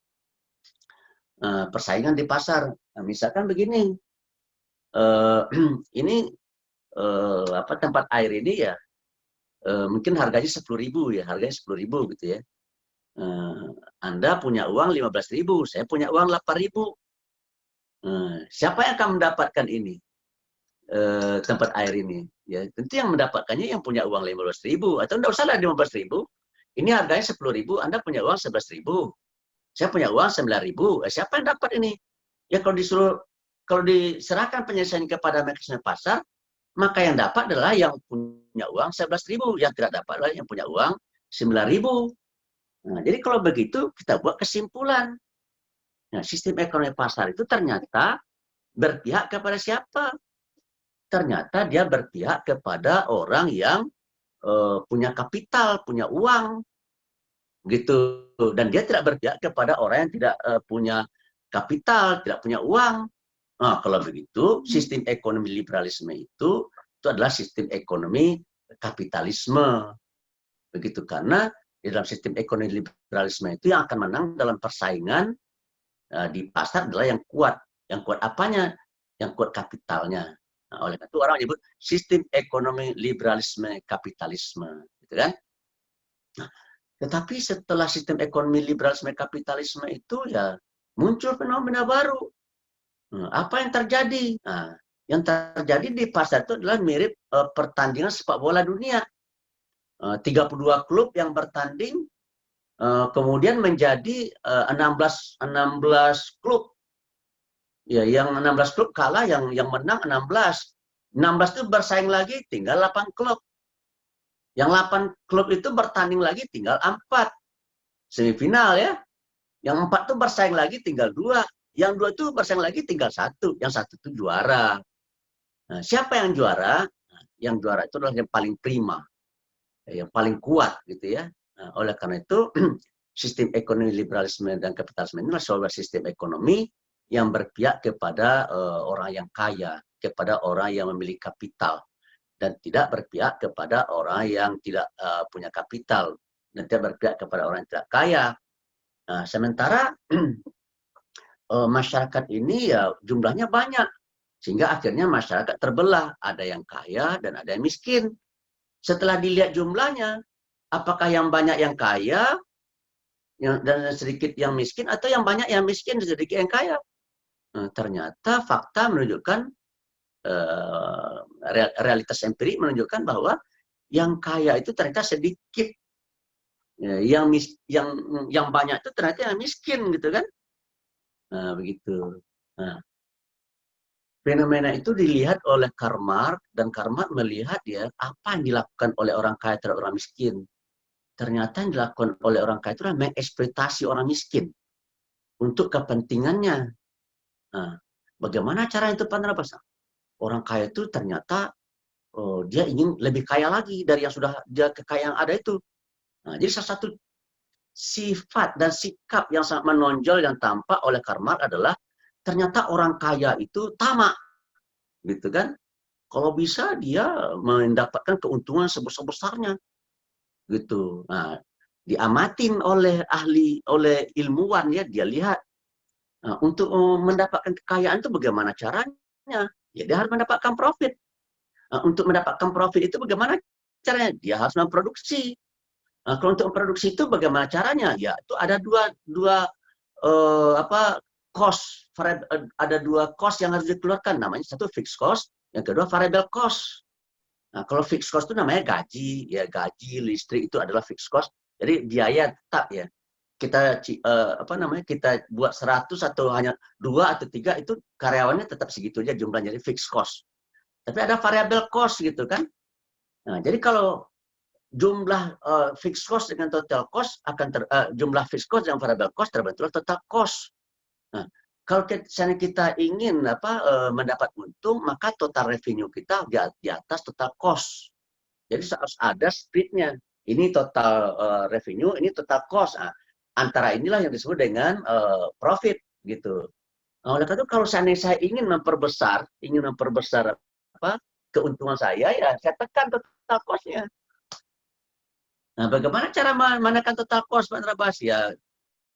Persaingan di pasar. Nah, misalkan begini, ini tempat air ini ya mungkin harganya 10.000 ya, harganya 10.000 gitu ya. Anda punya uang 15.000, saya punya uang 8.000. Siapa yang akan mendapatkan ini tempat air ini? Ya tentu yang mendapatkannya yang punya uang 15.000 atau enggak usahlah 15.000. Ini harganya 10.000, Anda punya uang 11.000, saya punya uang 9.000. Siapa yang dapat ini? Ya kalau diserahkan penyelesaian kepada mekanisme pasar, maka yang dapat adalah yang punya uang 11.000, yang tidak dapat adalah yang punya uang 9.000. Nah, jadi kalau begitu kita buat kesimpulan. Nah, sistem ekonomi pasar itu ternyata berpihak kepada siapa? Ternyata dia berpihak kepada orang yang punya kapital, punya uang, gitu. Dan dia tidak berpihak kepada orang yang tidak punya kapital, tidak punya uang. Nah, kalau begitu, sistem ekonomi liberalisme itu adalah sistem ekonomi kapitalisme. Begitu, karena di dalam sistem ekonomi liberalisme itu yang akan menang dalam persaingan di pasar adalah yang kuat. Yang kuat apanya? Yang kuat kapitalnya. Nah, oleh itu orang menyebut sistem ekonomi liberalisme kapitalisme. Gitu kan? Nah, tetapi setelah sistem ekonomi liberalisme kapitalisme itu ya muncul fenomena baru. Apa yang terjadi? Nah, yang terjadi di pasar itu adalah mirip pertandingan sepak bola dunia. 32 klub yang bertanding, kemudian menjadi 16 klub. Ya, yang 16 klub kalah, yang menang 16. 16 itu bersaing lagi, tinggal 8 klub. Yang 8 klub itu bertanding lagi, tinggal 4. Semifinal ya. Yang 4 itu bersaing lagi, tinggal 2. Yang 2 itu bersaing lagi, tinggal 1. Yang 1 itu juara. Nah, siapa yang juara? Nah, yang juara itu adalah yang paling prima, yang paling kuat gitu ya. Nah, oleh karena itu sistem ekonomi liberalisme dan kapitalisme ini adalah sebuah sistem ekonomi yang berpihak kepada orang yang kaya, kepada orang yang memiliki kapital, dan tidak berpihak kepada orang yang tidak punya kapital, dan tidak berpihak kepada orang yang tidak kaya. Nah, sementara masyarakat ini ya jumlahnya banyak. Sehingga akhirnya masyarakat terbelah, ada yang kaya dan ada yang miskin. Setelah dilihat jumlahnya, apakah yang banyak yang kaya dan sedikit yang miskin, atau yang banyak yang miskin dan sedikit yang kaya? Ternyata fakta menunjukkan, realitas empirik menunjukkan bahwa yang kaya itu ternyata sedikit, yang banyak itu ternyata yang miskin, gitu kan? Begitu. Nah, fenomena itu dilihat oleh Karl Marx, dan Karl Marx melihat ya apa yang dilakukan oleh orang kaya terhadap orang miskin. Ternyata yang dilakukan oleh orang kaya itu adalah mengeksploitasi orang miskin untuk kepentingannya. Nah, bagaimana cara itu, Pak Narabas? Orang kaya itu ternyata dia ingin lebih kaya lagi dari yang sudah dia kekayaan ada itu. Nah, jadi salah satu sifat dan sikap yang sangat menonjol yang tampak oleh Karl Marx adalah ternyata orang kaya itu tamak, gitu kan? Kalau bisa dia mendapatkan keuntungan sebesar-besarnya, gitu. Nah, diamatin oleh ahli, oleh ilmuwan ya, dia lihat untuk mendapatkan kekayaan itu bagaimana caranya? Ya dia harus mendapatkan profit. Untuk mendapatkan profit itu bagaimana caranya? Dia harus memproduksi. Kalau untuk memproduksi itu bagaimana caranya? Ya itu ada dua cost, ada dua cost yang harus dikeluarkan. Namanya satu fixed cost, yang kedua variable cost. Nah, kalau fixed cost itu namanya gaji, ya gaji, listrik itu adalah fixed cost. Jadi biaya tetap ya. Kita kita buat 100 atau hanya 2 atau 3 itu karyawannya tetap segitu aja jumlahnya, jadi fixed cost. Tapi ada variable cost gitu kan. Nah, jadi kalau jumlah fixed cost dengan total cost jumlah fixed cost dengan variable cost terbentuklah total cost. Nah, kalau kita ingin mendapat untung, maka total revenue kita di atas total cost. Jadi harus ada splitnya. Ini total revenue, ini total cost. Nah, antara inilah yang disebut dengan profit gitu. Nah, oleh karena itu kalau saya ingin memperbesar keuntungan saya, ya saya tekan total cost-nya. Nah, bagaimana cara menekan total cost, Pak Trabas? Ya,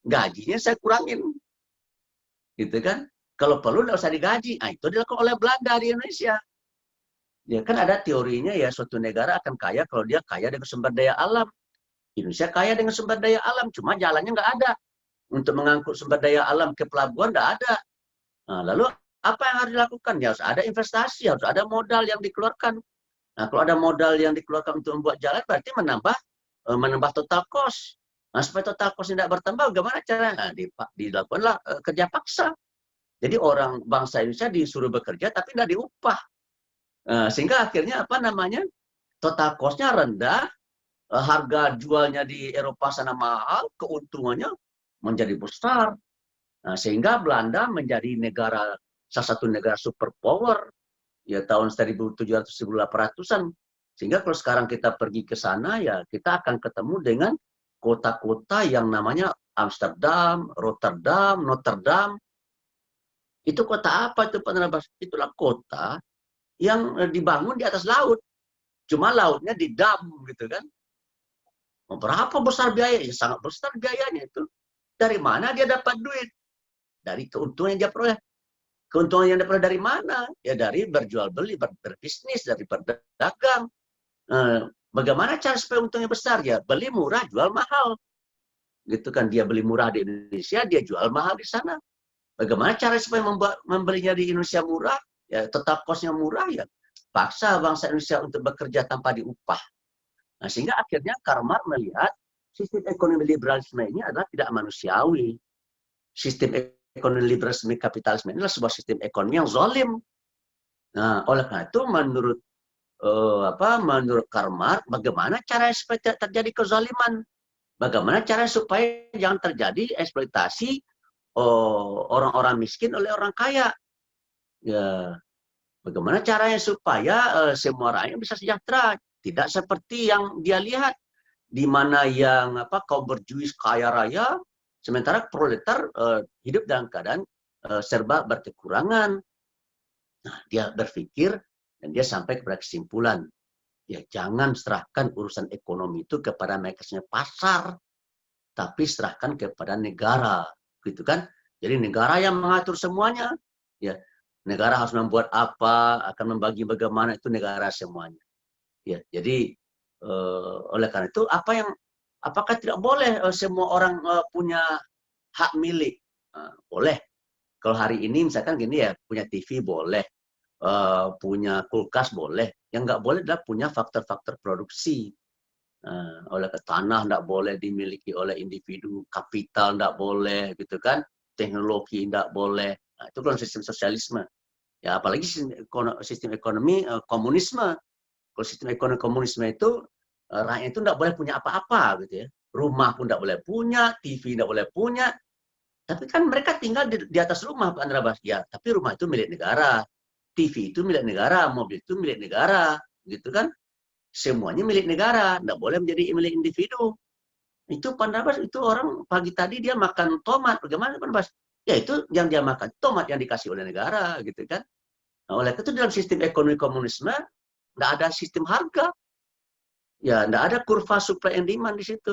gajinya saya kurangin. Gitu kan? Kalau perlu nggak usah digaji. Nah, itu dilakukan oleh Belanda di Indonesia. Ya kan ada teorinya ya, suatu negara akan kaya kalau dia kaya dengan sumber daya alam. Indonesia kaya dengan sumber daya alam, cuma jalannya nggak ada. Untuk mengangkut sumber daya alam ke pelabuhan nggak ada. Nah, lalu apa yang harus dilakukan? Ya harus ada investasi, harus ada modal yang dikeluarkan. Nah, kalau ada modal yang dikeluarkan untuk membuat jalan, berarti menambah total cost. Nah, supaya total cost tidak bertambah, bagaimana caranya? Nah, dilakukanlah kerja paksa. Jadi orang bangsa Indonesia disuruh bekerja tapi tidak diupah. Sehingga akhirnya total cost-nya rendah, harga jualnya di Eropa sana mahal, keuntungannya menjadi besar. Nah, sehingga Belanda menjadi salah satu negara superpower ya tahun 1700-1800-an. Sehingga kalau sekarang kita pergi ke sana, ya kita akan ketemu dengan kota-kota yang namanya Amsterdam, Rotterdam, Notre Dame. Itu kota apa itu, Pak Narabas? Itulah kota yang dibangun di atas laut. Cuma lautnya di dam gitu kan. Berapa besar biaya? Ya sangat besar biayanya itu. Dari mana dia dapat duit? Dari keuntungan yang dia peroleh. Keuntungan yang dia peroleh dari mana? Ya dari berjual beli, berbisnis, dari berdagang. Bagaimana cara supaya untungnya besar? Ya beli murah, jual mahal. Gitu kan, dia beli murah di Indonesia, dia jual mahal di sana. Bagaimana cara supaya membelinya di Indonesia murah? Ya tetap kosnya murah, ya paksa bangsa Indonesia untuk bekerja tanpa diupah. Nah, sehingga akhirnya Karl Marx melihat sistem ekonomi liberalisme ini adalah tidak manusiawi. Sistem ekonomi liberalisme kapitalisme ini adalah sebuah sistem ekonomi yang zalim. Nah, oleh karena itu menurut Karl Marx, bagaimana cara supaya tidak terjadi kezaliman? Bagaimana cara supaya jangan terjadi eksploitasi orang-orang miskin oleh orang kaya? Ya, bagaimana caranya supaya semua rakyat bisa sejahtera? Tidak seperti yang dia lihat, di mana yang kaum berjuis kaya raya, sementara proletar hidup dalam keadaan serba berkekurangan. Nah, dia berpikir dan dia sampai kepada kesimpulan, ya jangan serahkan urusan ekonomi itu kepada mekanisme pasar, tapi serahkan kepada negara, gitu kan? Jadi negara yang mengatur semuanya, ya Negara harus membuat apa, akan membagi bagaimana, itu negara semuanya. Ya, jadi oleh karena itu apakah tidak boleh semua orang punya hak milik? Boleh. Kalau hari ini misalkan gini ya, punya TV boleh, punya kulkas boleh. Yang nggak boleh adalah punya faktor-faktor produksi. Oleh ke tanah tidak boleh dimiliki oleh individu, kapital tidak boleh, gitu kan? Teknologi tidak boleh. Nah, itu kan sistem sosialisme. Ya, apalagi sistem ekonomi komunisme. Kalau sistem ekonomi komunisme itu rakyat itu tidak boleh punya apa-apa, gitu ya. Rumah pun tidak boleh punya, TV tidak boleh punya. Tapi kan mereka tinggal di atas rumah, Pak Andra Bas. Ya, tapi rumah itu milik negara. TV itu milik negara, mobil itu milik negara, gitu kan? Semuanya milik negara, tidak boleh menjadi milik individu. Itu Pak Andra Bas, itu orang pagi tadi dia makan tomat, bagaimana Pak Andra Bas? Ya itu yang dia makan tomat yang dikasih oleh negara, gitu kan? Nah, oleh itu dalam sistem ekonomi komunisme tidak ada sistem harga, ya tidak ada kurva supply and demand di situ,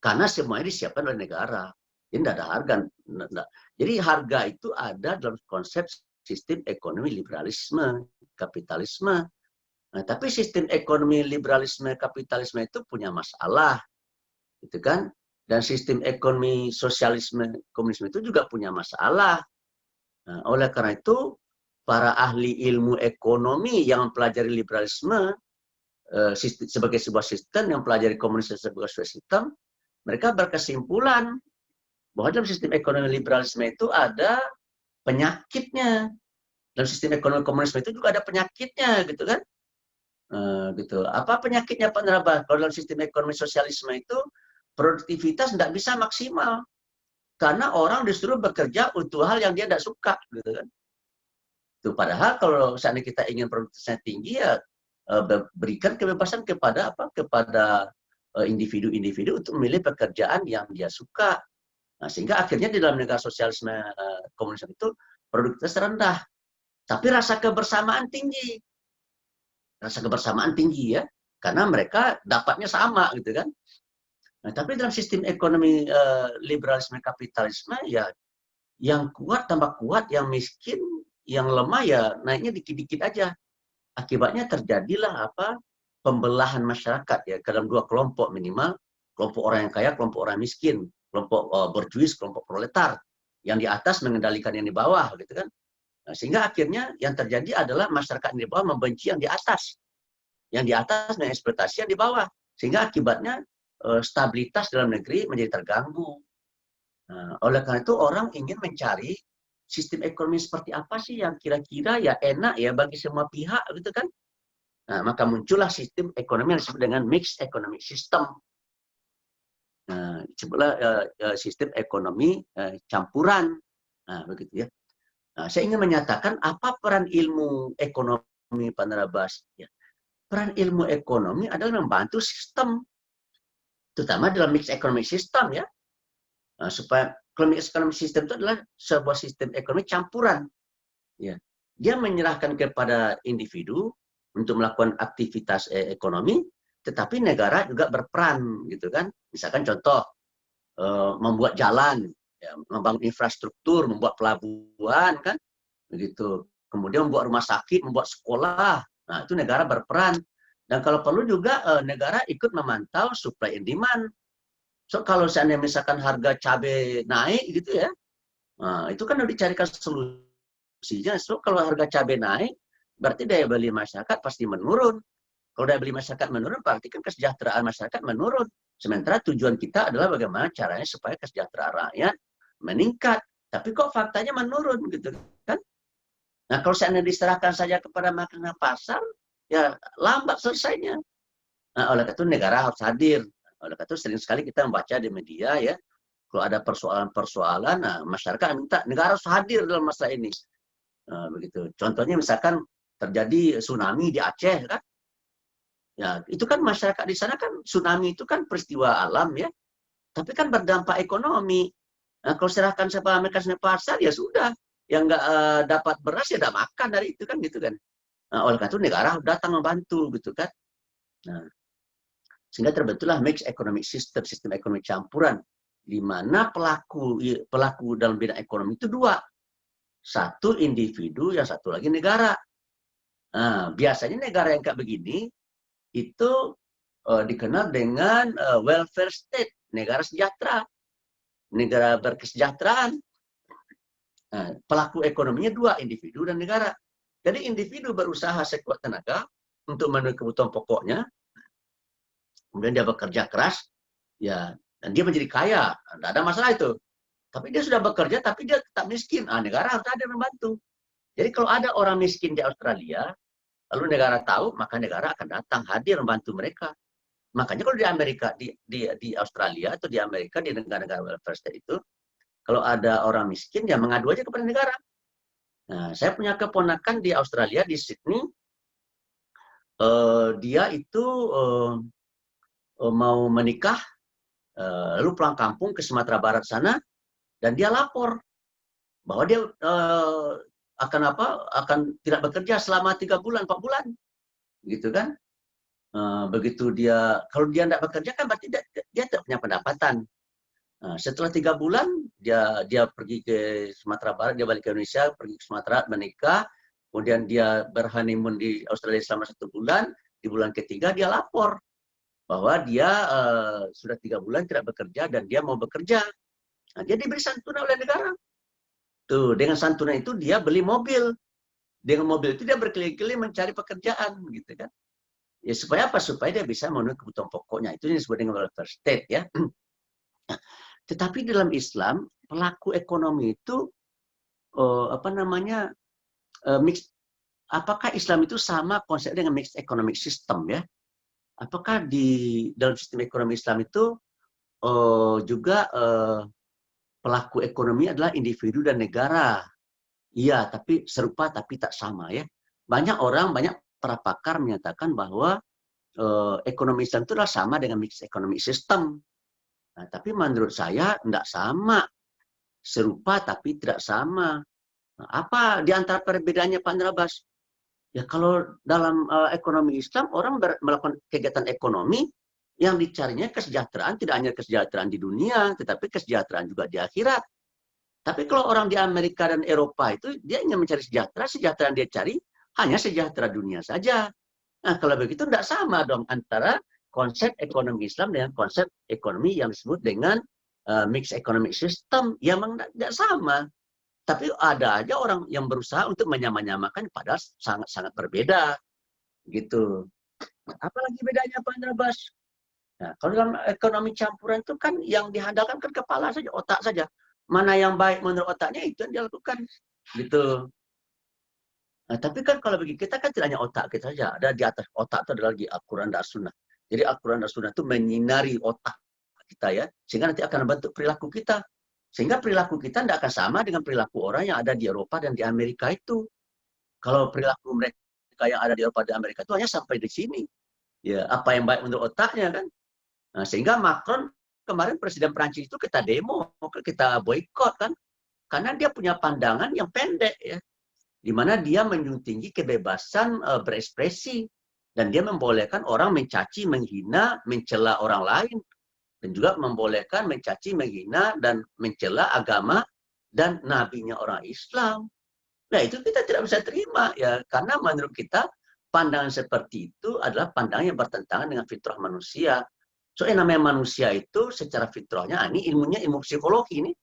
karena semuanya disiapkan oleh negara. Jadi tidak ada harga. Jadi harga itu ada dalam konsep sistem ekonomi liberalisme, kapitalisme. Nah, tapi sistem ekonomi liberalisme, kapitalisme itu punya masalah, gitu kan? Dan sistem ekonomi sosialisme, komunisme itu juga punya masalah. Nah, oleh karena itu, para ahli ilmu ekonomi yang mempelajari liberalisme sebagai sebuah sistem, yang mempelajari komunisme sebagai sebuah sistem, mereka berkesimpulan bahwa dalam sistem ekonomi liberalisme itu ada penyakitnya. Dalam sistem ekonomi komunisme itu juga ada penyakitnya, gitu kan? Gitu. Apa penyakitnya Pak Neraba? Kalau dalam sistem ekonomi sosialisme itu produktivitas tidak bisa maksimal karena orang disuruh bekerja untuk hal yang dia tidak suka, gitu kan? Itu padahal kalau seandainya kita ingin produktivitasnya tinggi ya berikan kebebasan kepada individu-individu untuk memilih pekerjaan yang dia suka. Nah, sehingga akhirnya di dalam negara sosialisme komunisme itu produktivitas rendah, tapi rasa kebersamaan tinggi. Rasa kebersamaan tinggi ya, karena mereka dapatnya sama, gitu kan. Nah, tapi dalam sistem ekonomi liberalisme kapitalisme ya, yang kuat tambah kuat, yang miskin, yang lemah ya naiknya dikit-dikit aja. Akibatnya terjadilah pembelahan masyarakat ya ke dalam dua kelompok minimal, kelompok orang yang kaya, kelompok orang miskin, kelompok borjuis, kelompok proletar. Yang di atas mengendalikan yang di bawah, gitu kan. Nah, sehingga akhirnya yang terjadi adalah masyarakat yang di bawah membenci yang di atas. Yang di atas mengeksploitasi yang di bawah. Sehingga akibatnya stabilitas dalam negeri menjadi terganggu. Nah, oleh karena itu orang ingin mencari sistem ekonomi seperti apa sih yang kira-kira ya enak ya bagi semua pihak, gitu kan. Nah, maka muncullah sistem ekonomi yang disebut dengan mixed economic system. Nah, disebutlah sistem ekonomi campuran. Nah, begitu ya. Nah, saya ingin menyatakan apa peran ilmu ekonomi Pak Narabas. Ya. Peran ilmu ekonomi adalah membantu sistem, terutama dalam mixed economic system ya. Nah, supaya mixed economic system itu adalah sebuah sistem ekonomi campuran. Ya. Dia menyerahkan kepada individu untuk melakukan aktivitas ekonomi, tetapi negara juga berperan, gitu kan. Misalkan contoh membuat jalan, ya, membangun infrastruktur, membuat pelabuhan kan, begitu. Kemudian membuat rumah sakit, membuat sekolah. Nah, itu negara berperan. Dan kalau perlu juga negara ikut memantau supply and demand. So kalau seandainya misalkan harga cabai naik gitu ya, nah, itu kan harus dicarikan solusinya. So kalau harga cabai naik, berarti daya beli masyarakat pasti menurun. Kalau daya beli masyarakat menurun, berarti kan kesejahteraan masyarakat menurun. Sementara tujuan kita adalah bagaimana caranya supaya kesejahteraan rakyat meningkat. Tapi kok faktanya menurun, gitu kan? Nah, kalau seandainya diserahkan saja kepada makanan pasar, ya lambat selesainya. Nah, oleh karena itu negara harus hadir. Oleh karena itu sering sekali kita membaca di media ya, kalau ada persoalan-persoalan, nah, masyarakat minta negara harus hadir dalam masalah ini. Nah, begitu. Contohnya misalkan terjadi tsunami di Aceh kan, ya itu kan masyarakat di sana kan tsunami itu kan peristiwa alam ya, tapi kan berdampak ekonomi. Nah, kalau serahkan sama mekanisme pasar ya sudah, yang nggak dapat beras ya tidak makan dari itu kan, gitu kan. Nah, oleh karena itu negara datang membantu, gitu kan. Nah, sehingga terbentuklah mixed economic system, sistem ekonomi campuran, di mana pelaku dalam bidang ekonomi itu dua. Satu individu, yang satu lagi negara. Nah, biasanya negara yang kayak begini itu dikenal dengan welfare state, negara sejahtera, negara berkesejahteraan. Nah, pelaku ekonominya dua, individu dan negara. Jadi individu berusaha sekuat tenaga untuk memenuhi kebutuhan pokoknya, kemudian dia bekerja keras, ya, dan dia menjadi kaya, tidak ada masalah itu. Tapi dia sudah bekerja, tapi dia tetap miskin. Negara harus ada membantu. Jadi kalau ada orang miskin di Australia, lalu negara tahu, maka negara akan datang hadir membantu mereka. Makanya kalau di Amerika, di Australia atau di Amerika, di negara-negara welfare state itu, kalau ada orang miskin, ya mengadu aja kepada negara. Nah, saya punya keponakan di Australia, di Sydney, dia itu mau menikah, lalu pulang kampung ke Sumatera Barat sana, dan dia lapor bahwa dia akan tidak bekerja selama 3 bulan, 4 bulan, gitu kan? Begitu dia, kalau dia tidak bekerja kan berarti dia tidak punya pendapatan. Setelah 3 bulan dia pergi ke Sumatera Barat, dia balik ke Indonesia, pergi ke Sumatera, menikah, kemudian dia berhoneymoon di Australia selama 1 bulan. Di bulan ketiga dia lapor bahwa dia sudah 3 bulan tidak bekerja dan dia mau bekerja. Nah, dia diberi santunan oleh negara. Tuh, dengan santunan itu dia beli mobil. Dengan mobil itu dia berkeliling-keliling mencari pekerjaan, gitu kan? Ya supaya apa? Supaya dia bisa memenuhi kebutuhan pokoknya. Itu yang disebut dengan welfare state, ya. Tetapi dalam Islam, pelaku ekonomi itu mix. Apakah Islam itu sama konsep dengan mixed economic system, ya? Apakah di dalam sistem ekonomi Islam itu juga pelaku ekonomi adalah individu dan negara? Iya, tapi serupa tapi tak sama, ya. Banyak para pakar menyatakan bahwa ekonomi Islam itu adalah sama dengan mixed economic system. Nah, tapi menurut saya tidak sama. Serupa tapi tidak sama. Nah, apa di antara perbedaannya Pak Nirabas? Ya kalau dalam ekonomi Islam, orang melakukan kegiatan ekonomi yang dicarinya kesejahteraan, tidak hanya kesejahteraan di dunia, tetapi kesejahteraan juga di akhirat. Tapi kalau orang di Amerika dan Eropa itu, dia ingin mencari sejahtera, sejahtera yang dia cari hanya sejahtera dunia saja. Nah, kalau begitu tidak sama dong antara konsep ekonomi Islam dengan konsep ekonomi yang disebut dengan mixed economic system. Ya memang tidak sama. Tapi ada aja orang yang berusaha untuk menyamakan padahal sangat-sangat berbeda. Gitu. Apalagi bedanya Pak Nabas? Nah, kalau dalam ekonomi campuran itu kan yang dihandalkan kan kepala saja, otak saja. Mana yang baik menurut otaknya itu yang dilakukan. Gitu. Nah, tapi kan kalau bagi kita kan tidak hanya otak kita saja. Ada di atas otak itu ada lagi Al-Quran dan As-Sunnah. Jadi Al-Quran dan As-Sunnah itu menyinari otak kita, ya. Sehingga nanti akan membentuk perilaku kita. Sehingga perilaku kita tidak akan sama dengan perilaku orang yang ada di Eropa dan di Amerika itu. Kalau perilaku mereka yang ada di Eropa dan Amerika itu hanya sampai di sini. Ya, apa yang baik menurut otaknya kan. Nah, sehingga Macron kemarin presiden Prancis itu kita demo, kita boykot kan. Karena dia punya pandangan yang pendek, ya. Di mana dia menjunjung tinggi kebebasan berekspresi. Dan dia membolehkan orang mencaci, menghina, mencela orang lain. Dan juga membolehkan mencaci, menghina, dan mencela agama dan nabinya orang Islam. Nah, itu kita tidak bisa terima, ya, karena menurut kita pandangan seperti itu adalah pandangan yang bertentangan dengan fitrah manusia. Soalnya namanya manusia itu secara fitrahnya, ini ilmunya ilmu psikologi ini.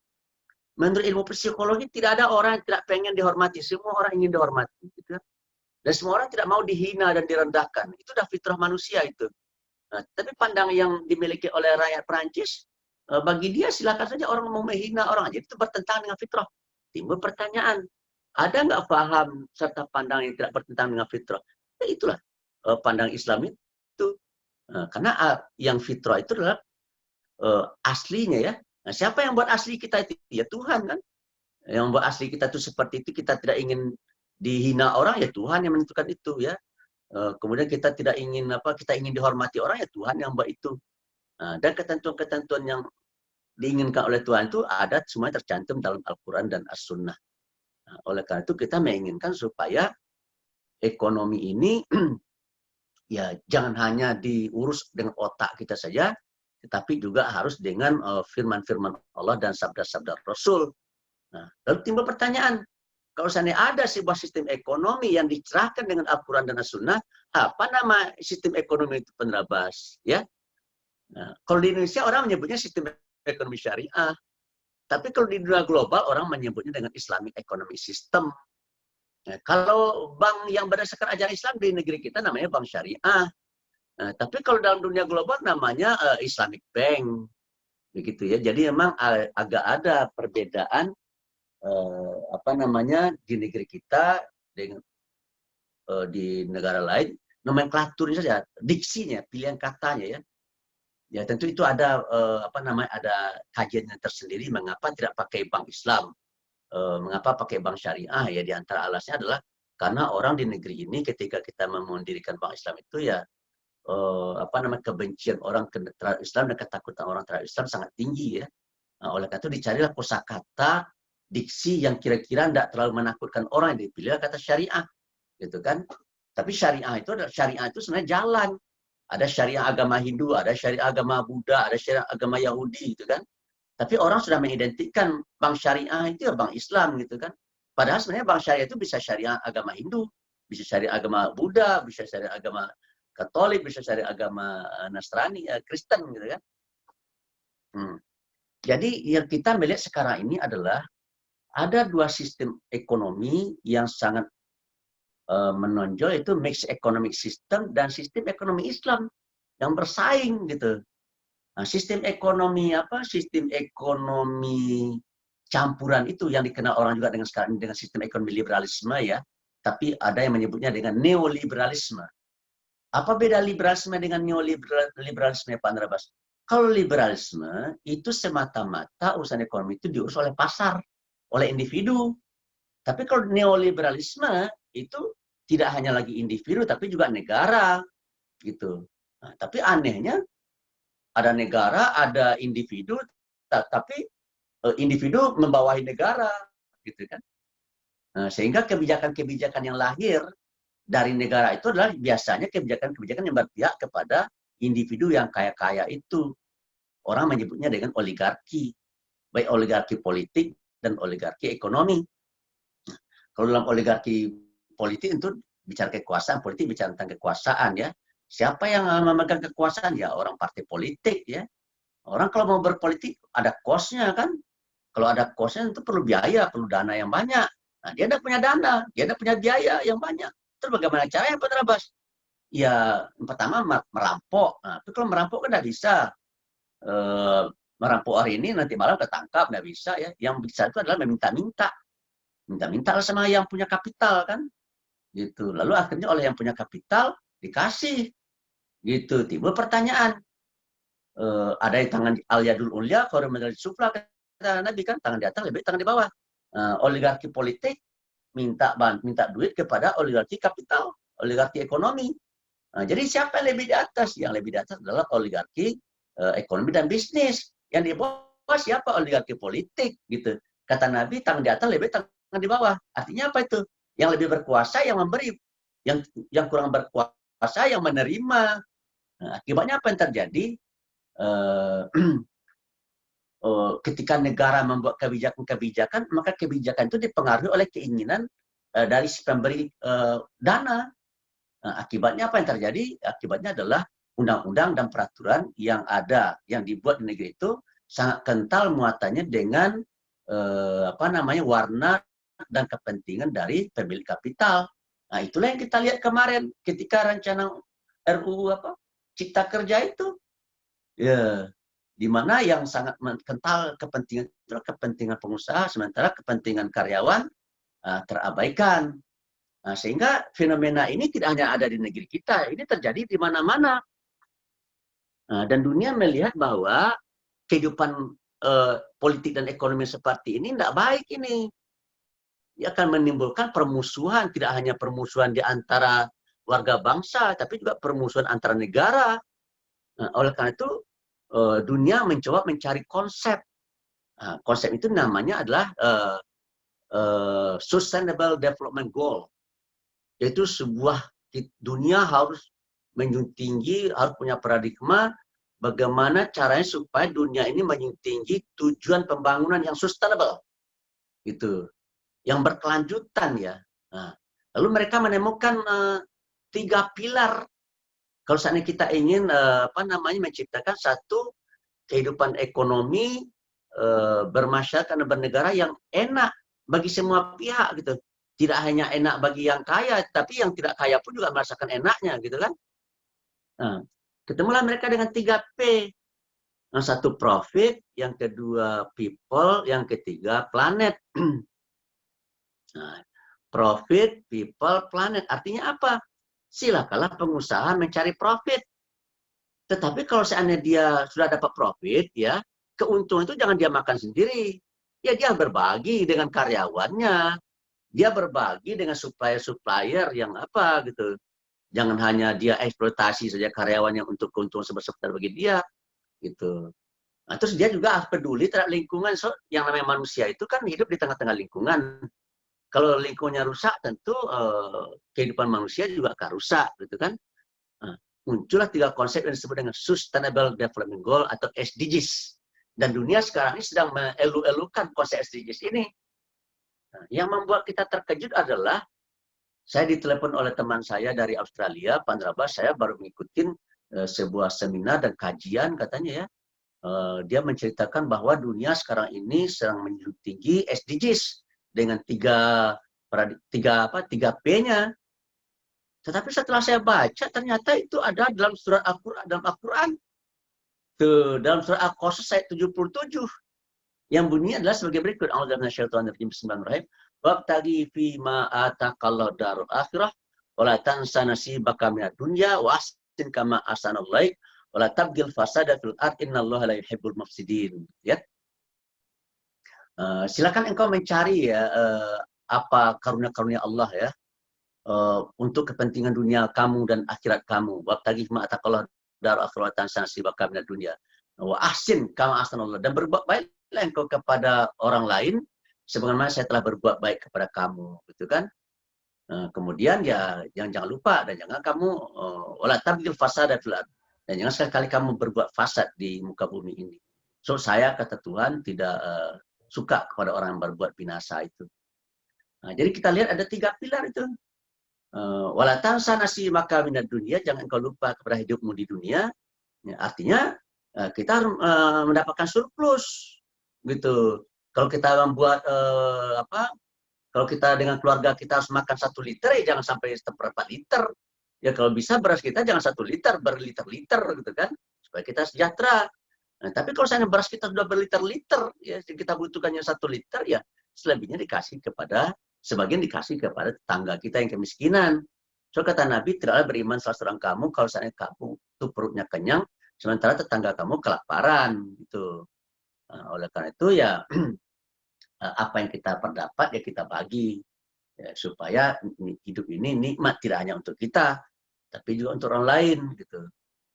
Menurut ilmu psikologi tidak ada orang yang tidak pengen dihormati, semua orang ingin dihormati, gitu. Dan semua orang tidak mau dihina dan direndahkan. Itu sudah fitrah manusia itu. Nah, tapi pandangan yang dimiliki oleh rakyat Perancis, bagi dia silakan saja orang mau menghina orang. Jadi itu bertentangan dengan fitrah. Timbul pertanyaan, ada nggak paham serta pandangan yang tidak bertentangan dengan fitrah? Ya, itulah pandang Islam itu. Karena yang fitrah itu adalah aslinya, ya. Nah, siapa yang buat asli kita itu? Ya Tuhan kan. Yang buat asli kita itu seperti itu, kita tidak ingin dihina orang, ya Tuhan yang menentukan itu, ya. Kemudian kita tidak ingin kita ingin dihormati orang, ya Tuhan yang buat itu. Dan ketentuan-ketentuan yang diinginkan oleh Tuhan itu ada semua tercantum dalam Al-Quran dan As-Sunnah. Nah, oleh karena itu kita menginginkan supaya ekonomi ini ya jangan hanya diurus dengan otak kita saja, tetapi juga harus dengan firman-firman Allah dan sabda-sabda Rasul. Nah, lalu timbul pertanyaan, Kalau seandainya ada sebuah sistem ekonomi yang dicerahkan dengan Al-Quran dan As-Sunnah, apa nama sistem ekonomi itu penerabas? Ya, nah, kalau di Indonesia orang menyebutnya sistem ekonomi syariah, tapi kalau di dunia global orang menyebutnya dengan Islamic Economic System. Nah, kalau bank yang berdasarkan ajaran Islam di negeri kita namanya bank syariah. Nah, tapi kalau dalam dunia global namanya Islamic Bank, begitu ya. Jadi memang agak ada perbedaan apa namanya di negeri kita dengan di negara lain, nomenklaturnya saja, diksinya, pilihan katanya ya. Ya tentu itu ada apa namanya ada kajiannya tersendiri mengapa tidak pakai bank Islam, mengapa pakai bank syariah ya, di antara alasannya adalah karena orang di negeri ini ketika kita mendirikan bank Islam itu ya apa namanya kebencian orang terhadap Islam dan ketakutan orang terhadap Islam sangat tinggi ya. Nah, oleh karena itu dicarilah kosakata diksi yang kira-kira tidak terlalu menakutkan orang, yang dipilih kata syariah gitu kan. Tapi syariah itu sebenarnya jalan. Ada syariah agama Hindu, ada syariah agama Buddha, ada syariah agama Yahudi gitu kan. Tapi orang sudah mengidentikan bank syariah itu ya bank Islam gitu kan. Padahal sebenarnya bank syariah itu bisa syariah agama Hindu, bisa syariah agama Buddha, bisa syariah agama Katolik, bisa syariah agama Nasrani, Kristen gitu kan. Jadi yang kita melihat sekarang ini adalah ada dua sistem ekonomi yang sangat menonjol, itu mixed economic system dan sistem ekonomi Islam yang bersaing gitu. Nah, sistem ekonomi apa? Sistem ekonomi campuran itu yang dikenal orang juga dengan sekarang dengan sistem ekonomi liberalisme ya. Tapi ada yang menyebutnya dengan neoliberalisme. Apa beda liberalisme dengan neoliberalisme, Pak Andrabas? Kalau liberalisme itu semata-mata urusan ekonomi itu diurus oleh pasar, oleh individu. Tapi kalau neoliberalisme itu tidak hanya lagi individu, tapi juga negara, gitu. Nah, tapi anehnya ada negara, ada individu, tapi individu membawahi negara, gitu kan. Nah, sehingga kebijakan-kebijakan yang lahir dari negara itu adalah biasanya kebijakan-kebijakan yang berpihak kepada individu yang kaya-kaya itu. Orang menyebutnya dengan oligarki, baik oligarki politik dan oligarki ekonomi. Kalau dalam oligarki politik itu bicara kekuasaan, politik bicara tentang kekuasaan ya. Siapa yang memegang kekuasaan? Ya orang partai politik ya. Orang kalau mau berpolitik ada kosnya kan. Kalau ada kosnya itu perlu biaya, perlu dana yang banyak. Nah, dia tidak punya dana, dia tidak punya biaya yang banyak. Terus bagaimana caranya, Pak Terabas? Ya, pertama merampok. Nah, tapi kalau merampok kan tidak bisa. Merampok hari ini, nanti malam ketangkap, tidak bisa ya. Yang bisa itu adalah meminta-minta. Minta-minta sama yang punya kapital kan. Gitu. Lalu akhirnya oleh yang punya kapital dikasih. Gitu. Timbul pertanyaan. Ada yang tangan al-yadul ulya, kalau menjadi sufla, kata Nabi kan, tangan di atas lebih tangan di bawah. Oligarki politik minta duit kepada oligarki kapital, oligarki ekonomi. Nah, jadi siapa yang lebih di atas? Yang lebih di atas adalah oligarki ekonomi dan bisnis. Yang di bawah siapa? Oligarki politik gitu. Kata Nabi, tangan di atas lebih tangan di bawah. Artinya apa itu? Yang lebih berkuasa yang memberi, yang kurang berkuasa yang menerima. Nah, akibatnya apa yang terjadi? Ketika negara membuat kebijakan-kebijakan, maka kebijakan itu dipengaruhi oleh keinginan dari si pemberi dana. Nah, akibatnya apa yang terjadi? Akibatnya adalah undang-undang dan peraturan yang ada, yang dibuat di negeri itu sangat kental muatannya dengan apa namanya warna dan kepentingan dari pemilik kapital. Nah, itulah yang kita lihat kemarin ketika rencana RUU Cipta Kerja itu. Ya, di mana yang sangat kental kepentingan pengusaha, sementara kepentingan karyawan terabaikan. Nah, sehingga fenomena ini tidak hanya ada di negeri kita, ini terjadi di mana-mana. Nah, dan dunia melihat bahwa kehidupan politik dan ekonomi seperti ini tidak baik ini. Dia akan menimbulkan permusuhan, tidak hanya permusuhan di antara warga bangsa, tapi juga permusuhan antara negara. Nah, oleh karena itu, dunia mencoba mencari konsep. Nah, konsep itu namanya adalah Sustainable Development Goal. Yaitu sebuah dunia harus menjunjung tinggi, harus punya paradigma bagaimana caranya supaya dunia ini menjunjung tinggi tujuan pembangunan yang sustainable. Gitu. yang berkelanjutan ya. Nah, lalu mereka menemukan 3 pilar kalau seandainya kita ingin menciptakan satu kehidupan ekonomi bermasyarakat dan bernegara yang enak bagi semua pihak gitu. Tidak hanya enak bagi yang kaya, tapi yang tidak kaya pun juga merasakan enaknya gitu kan. Nah, ketemulah mereka dengan 3P. Yang satu profit, yang kedua people, yang ketiga planet. Nah, profit, people, planet. Artinya apa? Silakanlah pengusaha mencari profit. Tetapi kalau seandainya dia sudah dapat profit, ya keuntungan itu jangan dia makan sendiri. Ya dia berbagi dengan karyawannya. Dia berbagi dengan supplier-supplier yang apa gitu. Jangan hanya dia eksploitasi saja karyawannya untuk keuntungan sebesar-besar bagi dia gitu. Nah, terus dia juga harus peduli terhadap lingkungan. So, yang namanya manusia itu kan hidup di tengah-tengah lingkungan. Kalau lingkungannya rusak, tentu kehidupan manusia juga akan rusak, gitu kan? Nah, muncullah 3 konsep yang disebut dengan Sustainable Development Goal atau SDGs. Dan dunia sekarang ini sedang mengelu-elukan konsep SDGs ini. Nah, yang membuat kita terkejut adalah saya ditelepon oleh teman saya dari Australia, Pak Andrabas, saya baru mengikuti sebuah seminar dan kajian katanya ya. Dia menceritakan bahwa dunia sekarang ini sedang menjunjung tinggi SDGs dengan 3 P-nya. Tetapi setelah saya baca, ternyata itu ada dalam surat Al-Quran, dalam surat Al-Qasas ayat 77, yang bunyi adalah sebagai berikut. A'udzubillahi bismillahirrahmanirrahim. Wabtaghi fima ataqallahu darul akhirah wala tansa nasibaka minad dunya wa ahsin kama ahsanallahu wala tabghil fasada fil ard innallaha la yuhibbul mufsidin. Ya. Silakan engkau mencari ya apa karunia-karunia Allah ya untuk kepentingan dunia kamu dan akhirat kamu. Wabtaghi fima ataqallahu darul akhirah wa tansa nasibaka minad dunya wa ahsin kama ahsanallahu, dan berbuat baiklah engkau kepada orang lain sebagaimana saya telah berbuat baik kepada kamu, gitu kan? Kemudian ya jangan lupa dan jangan kamu wala tabghil fasada fil ard, dan jangan sekali-kali kamu berbuat fasad di muka bumi ini. So saya kata Tuhan tidak suka kepada orang yang berbuat binasa itu. Nah, jadi kita lihat ada 3 pilar itu. Wala tansa nasibaka minad dunya, jangan kau lupa kepada hidupmu di dunia. Ya, artinya kita harus mendapatkan surplus gitu. Kalau kita membuat kalau kita dengan keluarga kita harus makan 1 liter, ya jangan sampai 1/4 liter. Ya kalau bisa beras kita jangan 1 liter, berliter-liter gitu kan, supaya kita sejahtera. Nah, tapi kalau misalnya beras kita sudah berliter-liter, ya kita butuhkannya 1 liter, ya selebihnya sebagian dikasih kepada tetangga kita yang kemiskinan. So kata Nabi, tidaklah beriman salah seorang kamu kalau misalnya kamu itu perutnya kenyang, sementara tetangga kamu kelaparan gitu. Oleh karena itu ya apa yang kita perdapat ya kita bagi ya, supaya hidup ini nikmat tidak hanya untuk kita tapi juga untuk orang lain gitu.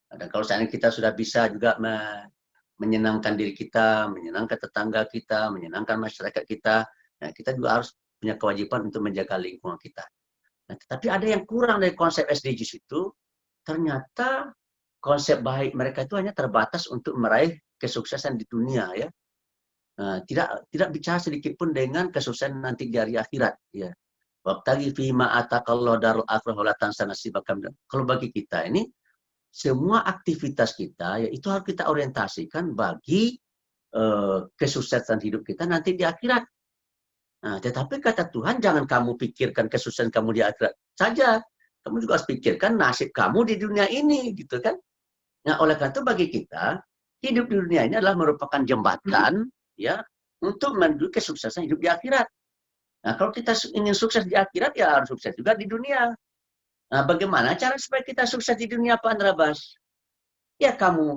Dan kalau seandainya kita sudah bisa juga menyenangkan diri kita, menyenangkan tetangga kita, menyenangkan masyarakat kita, nah kita juga harus punya kewajiban untuk menjaga lingkungan kita. Nah, tetapi ada yang kurang dari konsep SDGs itu, ternyata konsep baik mereka itu hanya terbatas untuk meraih kesuksesan di dunia ya. Tidak bicara sedikit pun dengan kesuksesan nanti di hari akhirat ya. Wabtaghi fima ataqallahu darul akhirah wala tansa nasibaka minad. Kalau bagi kita ini semua aktivitas kita ya itu harus kita orientasikan bagi kesuksesan hidup kita nanti di akhirat. Nah, tetapi kata Tuhan jangan kamu pikirkan kesuksesan kamu di akhirat saja. Kamu juga harus pikirkan nasib kamu di dunia ini gitu kan. Nah, oleh karena itu bagi kita hidup di dunia ini adalah merupakan jembatan ya untuk menuju kesuksesan hidup di akhirat. Nah, kalau kita ingin sukses di akhirat ya harus sukses juga di dunia. Nah, bagaimana cara supaya kita sukses di dunia, Pak Andrabas? Ya kamu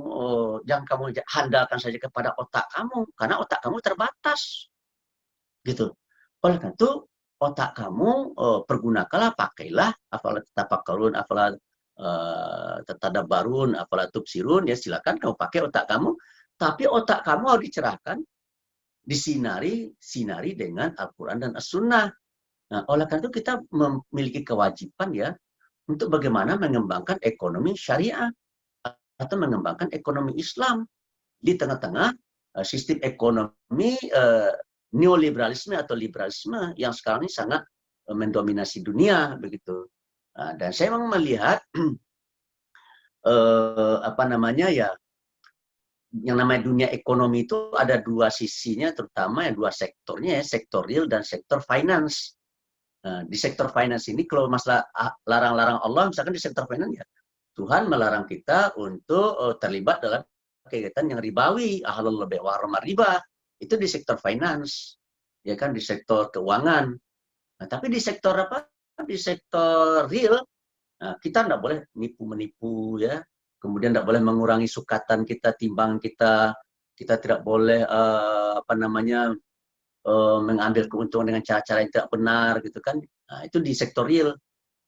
jangan kamu handalkan saja kepada otak kamu karena otak kamu terbatas. Gitu. Oleh karena itu otak kamu pergunakanlah, pakailah afala tatafakkarun, afala tatadabbarun, afala tubsirun, ya silakan kamu pakai otak kamu, tapi otak kamu harus dicerahkan, disinari dengan Al-Quran dan As-Sunnah. Nah, oleh karena itu kita memiliki kewajiban ya untuk bagaimana mengembangkan ekonomi syariah atau mengembangkan ekonomi Islam di tengah-tengah sistem ekonomi neoliberalisme atau liberalisme yang sekarang ini sangat mendominasi dunia begitu. Dan saya memang melihat apa namanya ya, yang namanya dunia ekonomi itu ada dua sisinya, terutama ya dua sektornya ya, sektor real dan sektor finance. Di sektor finance ini kalau masalah larang-larang Allah, misalkan di sektor finance ya, Tuhan melarang kita untuk terlibat dalam kegiatan yang ribawi, ahlul bai' wa haramar riba. Itu di sektor finance, ya kan, di sektor keuangan. Nah, tapi di sektor apa? Di sektor real, kita tidak boleh menipu-menipu ya. Kemudian tidak boleh mengurangi sukatan kita, timbangan kita. Kita tidak boleh apa namanya mengambil keuntungan dengan cara-cara yang tidak benar gitu kan. Nah, itu di sektor real.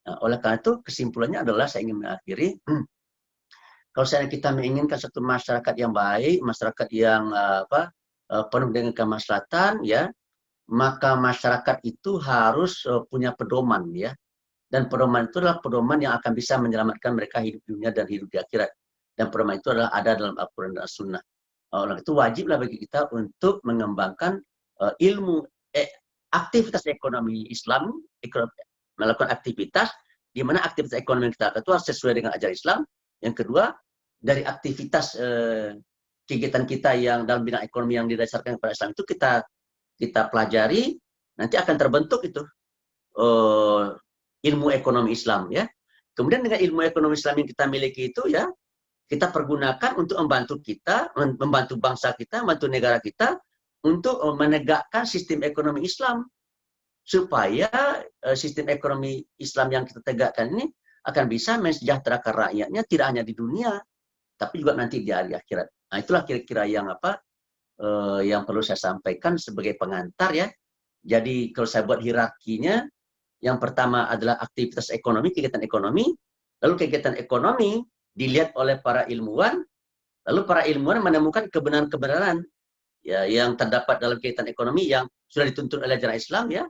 Nah, oleh karena itu kesimpulannya adalah saya ingin mengakhiri, kalau saya kita menginginkan satu masyarakat yang baik, masyarakat yang penuh dengan kemaslahatan ya, maka masyarakat itu harus punya pedoman ya. Dan pedoman itu adalah pedoman yang akan bisa menyelamatkan mereka hidup di dunia dan hidup di akhirat. Dan pedoman itu adalah ada dalam Al-Quran dan As-Sunnah. Oleh itu wajiblah bagi kita untuk mengembangkan ilmu aktivitas ekonomi Islam, melakukan aktivitas di mana aktivitas ekonomi kita itu harus sesuai dengan ajaran Islam. Yang kedua, dari aktivitas kegiatan kita yang dalam bidang ekonomi yang didasarkan kepada Islam itu kita pelajari, nanti akan terbentuk itu ilmu ekonomi Islam ya. Kemudian dengan ilmu ekonomi Islam yang kita miliki itu ya, kita pergunakan untuk membantu kita, membantu bangsa kita, membantu negara kita untuk menegakkan sistem ekonomi Islam, supaya sistem ekonomi Islam yang kita tegakkan ini akan bisa mensejahterakan rakyatnya tidak hanya di dunia, tapi juga nanti di hari akhirat. Nah, itulah kira-kira yang yang perlu saya sampaikan sebagai pengantar ya. Jadi kalau saya buat hierarkinya, yang pertama adalah aktivitas ekonomi, kegiatan ekonomi, lalu kegiatan ekonomi dilihat oleh para ilmuwan, lalu para ilmuwan menemukan kebenaran-kebenaran ya, yang terdapat dalam kegiatan ekonomi yang sudah dituntut oleh ajaran Islam ya.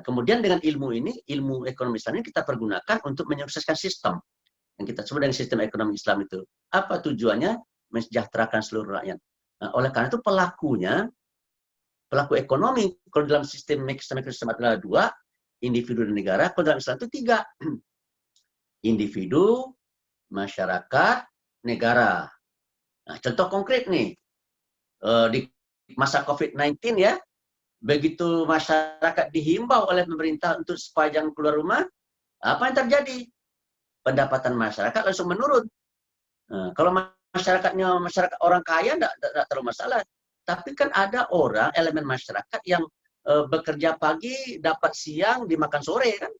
Kemudian dengan ilmu ini, ilmu ekonomi Islam ini kita pergunakan untuk menyukseskan sistem yang kita sebut dengan sistem ekonomi Islam itu. Apa tujuannya? Mensejahterakan seluruh rakyat. Nah, oleh karena itu pelaku ekonomi, kalau dalam sistem Islam adalah dua, individu dan negara. Kalau dalam Islam itu tiga, individu, masyarakat, negara. Nah, contoh konkret nih, di masa COVID-19 ya, begitu masyarakat dihimbau oleh pemerintah untuk supaya jangan keluar rumah, apa yang terjadi? Pendapatan masyarakat langsung menurun. Nah, kalau masyarakatnya masyarakat orang kaya tidak terlalu masalah. Tapi kan ada orang, elemen masyarakat yang bekerja pagi, dapat siang, dimakan sore kan.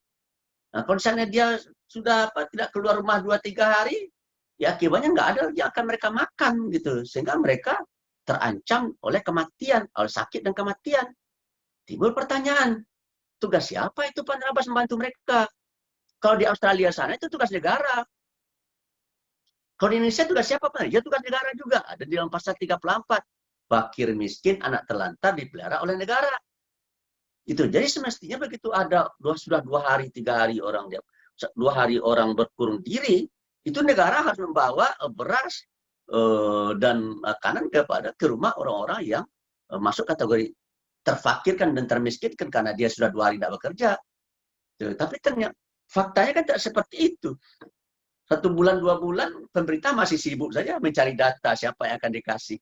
Nah, kalau misalnya dia sudah tidak keluar rumah 2-3 hari, ya akibatnya nggak ada yang akan mereka makan gitu. Sehingga mereka terancam oleh kematian, oleh sakit dan kematian. Timbul pertanyaan, tugas siapa itu Pak Abbas membantu mereka? Kalau di Australia sana itu tugas negara. Kalau di Indonesia tugas siapa Pak? Ya tugas negara juga. Ada di dalam pasal 34. Fakir miskin, anak terlantar dipelihara oleh negara. Itu. Jadi semestinya begitu ada sudah 2 hari, 3 hari orang 2 hari orang berkurung diri, itu negara harus membawa beras dan makanan ke rumah orang-orang yang masuk kategori terfakirkan dan termiskinkan karena dia sudah 2 hari tidak bekerja. Tapi ternyata faktanya kan tidak seperti itu. 1 bulan, 2 bulan, pemerintah masih sibuk saja mencari data siapa yang akan dikasih.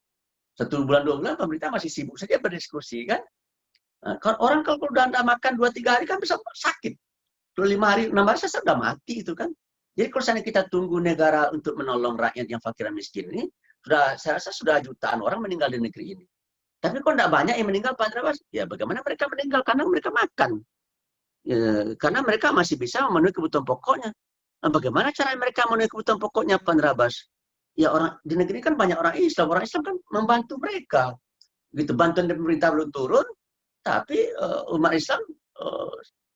1 bulan, 2 bulan, pemerintah masih sibuk saja berdiskusi kan. Nah, kalau udah tidak makan 2-3 hari kan bisa sakit. 5 hari, 6 hari saya sudah mati itu kan. Jadi kalau misalnya kita tunggu negara untuk menolong rakyat yang fakir dan miskin ini, saya rasa sudah jutaan orang meninggal di negeri ini. Tapi kalau tidak banyak yang meninggal, Pak Andreas, ya bagaimana mereka meninggal? Karena mereka makan. Ya, karena mereka masih bisa memenuhi kebutuhan pokoknya. Nah, bagaimana cara mereka memenuhi kebutuhan pokoknya, Pak Andreas? Ya orang di negeri kan banyak orang Islam kan membantu mereka. Gitu, bantuan dari pemerintah belum turun, tapi umat Islam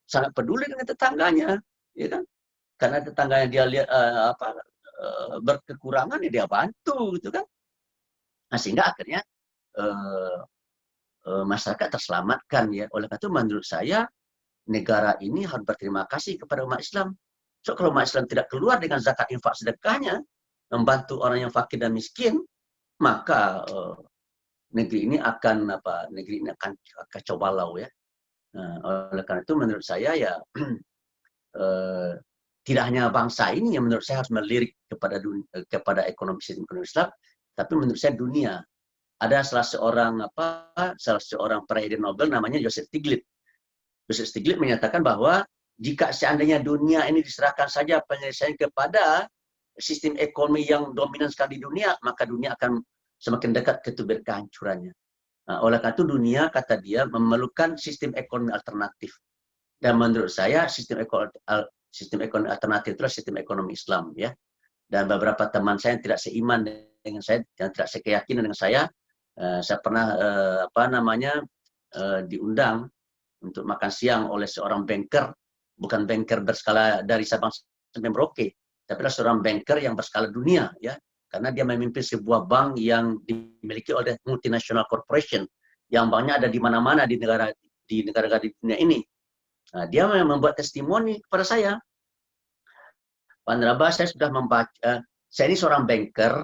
sangat peduli dengan tetangganya, ya kan? Karena tetangganya dia lihat berkekurangan, ya dia bantu, gitu kan? Nah, sehingga akhirnya masyarakat terselamatkan ya. Oleh karena itu menurut saya negara ini harus berterima kasih kepada umat Islam. So kalau umat Islam tidak keluar dengan zakat infak sedekahnya, membantu orang yang fakir dan miskin, maka negeri ini akan kacau balau ya. Nah, oleh karena itu menurut saya ya eh, tidak hanya bangsa ini yang menurut saya harus melirik kepada sistem ekonomi Islam, tapi menurut saya dunia. Ada salah seorang peraih Nobel namanya Joseph Stiglitz. Joseph Stiglitz menyatakan bahwa jika seandainya dunia ini diserahkan saja penyelesaian kepada sistem ekonomi yang dominan sekali di dunia, maka dunia akan semakin dekat ke tubir kehancurannya. Nah, oleh karena itu dunia, kata dia, memerlukan sistem ekonomi alternatif. Dan menurut saya sistem ekonomi alternatif itulah sistem ekonomi Islam ya. Dan beberapa teman saya yang tidak seiman dengan saya, yang tidak sekeyakinan dengan saya pernah diundang untuk makan siang oleh seorang banker, bukan banker berskala dari Sabang sampai Merauke, tapi adalah seorang banker yang berskala dunia ya, karena dia memimpin sebuah bank yang dimiliki oleh multinational corporation, yang banknya ada di mana-mana di negara-negara di dunia ini. Nah, dia membuat testimoni kepada saya, Pak Nraba, saya sudah membaca, saya ini seorang banker,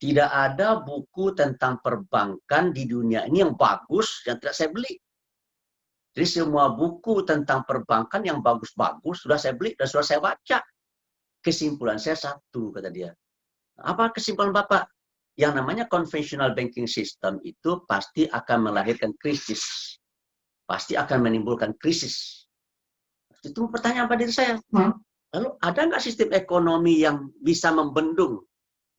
tidak ada buku tentang perbankan di dunia ini yang bagus yang tidak saya beli. Jadi semua buku tentang perbankan yang bagus-bagus sudah saya beli dan sudah saya baca. Kesimpulan saya satu, kata dia. Apa kesimpulan Bapak? Yang namanya conventional banking system itu pasti akan melahirkan krisis. Pasti akan menimbulkan krisis. Itu pertanyaan pada diri saya. Lalu ada nggak sistem ekonomi yang bisa membendung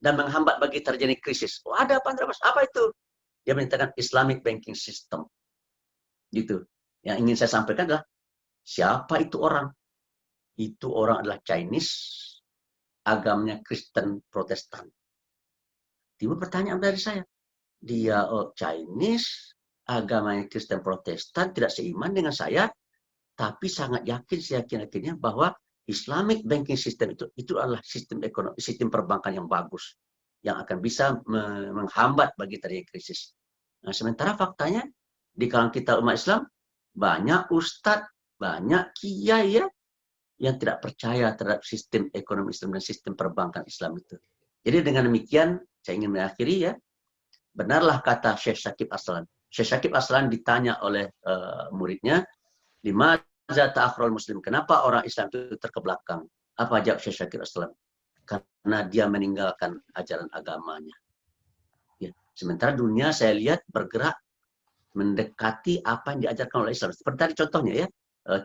dan menghambat bagi terjadi krisis? Oh, ada, Pak Andreas. Apa itu? Dia menyatakan Islamic banking system. Gitu. Yang ingin saya sampaikan adalah, siapa itu orang? Itu orang adalah Chinese, agamanya Kristen Protestan. Tiba pertanyaan dari saya. Dia Chinese, agamanya Kristen Protestan, tidak seiman dengan saya, tapi sangat yakin, seyakin-yakinnya bahwa Islamic banking system itu adalah sistem ekonomi, sistem perbankan yang bagus, yang akan bisa menghambat bagi terjadi krisis. Nah, sementara faktanya di kalangan kita umat Islam banyak ustadz, banyak kiai ya yang tidak percaya terhadap sistem ekonomi Islam dan sistem perbankan Islam itu. Jadi dengan demikian saya ingin mengakhiri ya, benarlah kata Syekh Syakib Aslan. Syekh Syakib Aslan ditanya oleh muridnya, limadza ta'akhrul muslim, kenapa orang Islam itu terkebelakang? Apa jawab Syekh Syakib Aslan? Karena dia meninggalkan ajaran agamanya. Ya. Sementara dunia saya lihat bergerak mendekati apa yang diajarkan oleh Islam. Seperti tadi contohnya ya,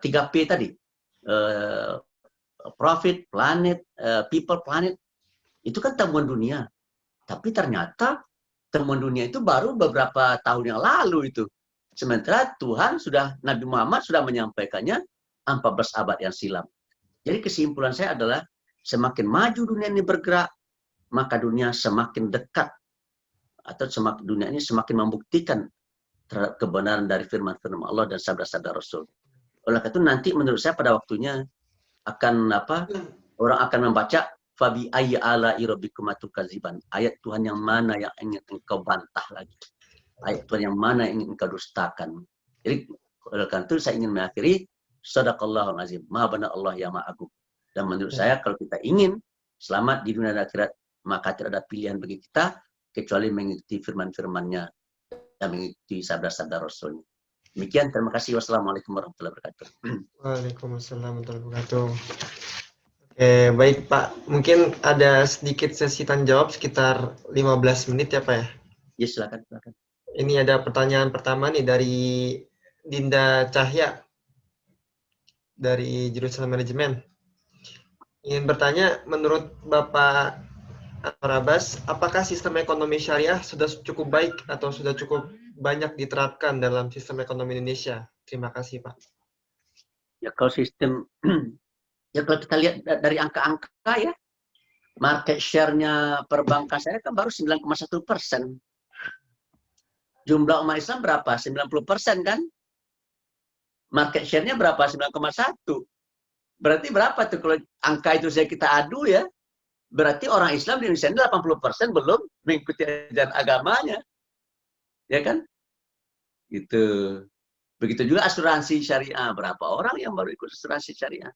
3P tadi. Profit, planet, people, planet. Itu kan temuan dunia. Tapi ternyata temuan dunia itu baru beberapa tahun yang lalu itu. Sementara Nabi Muhammad sudah menyampaikannya 14 abad yang silam. Jadi kesimpulan saya adalah semakin maju dunia ini bergerak, maka dunia semakin dekat atau dunia ini semakin membuktikan terhadap kebenaran dari firman-firman Allah dan sabda-sabda Rasul. Oleh karena itu nanti menurut saya pada waktunya akan orang akan membaca fabi ayyi ala'i rabbikum tukadziban. Ayat Tuhan yang mana yang ingin engkau bantah lagi? Ayat Tuhan yang mana yang ingin engkau dustakan? Jadi oleh karena itu saya ingin mengakhiri, sadaqallahul azim. Maha benar Allah yang Maha Agung. Dan menurut saya kalau kita ingin selamat di dunia dan akhirat, maka tidak ada pilihan bagi kita kecuali mengikuti firman-firman-Nya dan mengikuti sabda-sabda Rasul. Demikian, terima kasih. Wassalamualaikum warahmatullahi wabarakatuh.
Waalaikumsalam warahmatullahi wabarakatuh. Oke, baik Pak. Mungkin ada sedikit sesi tanya jawab sekitar 15 menit ya Pak ya?
Ya, silakan.
Ini ada pertanyaan pertama nih dari Dinda Cahya dari jurusan manajemen. Ingin bertanya, menurut Bapak Rabas, apakah sistem ekonomi syariah sudah cukup baik atau sudah cukup banyak diterapkan dalam sistem ekonomi Indonesia? Terima kasih, Pak.
Ya, kalau sistem, ya kalau kita lihat dari angka-angka ya, market share-nya perbankan saya kan baru 9,1%. Jumlah umat Islam berapa? 90% kan? Market share-nya berapa? 9,1. Berarti berapa tuh kalau angka itu saya kita adu ya? Berarti orang Islam di Indonesia ini 80% belum mengikuti ajaran agamanya. Ya kan? Gitu. Begitu juga asuransi syariah. Berapa orang yang baru ikut asuransi syariah?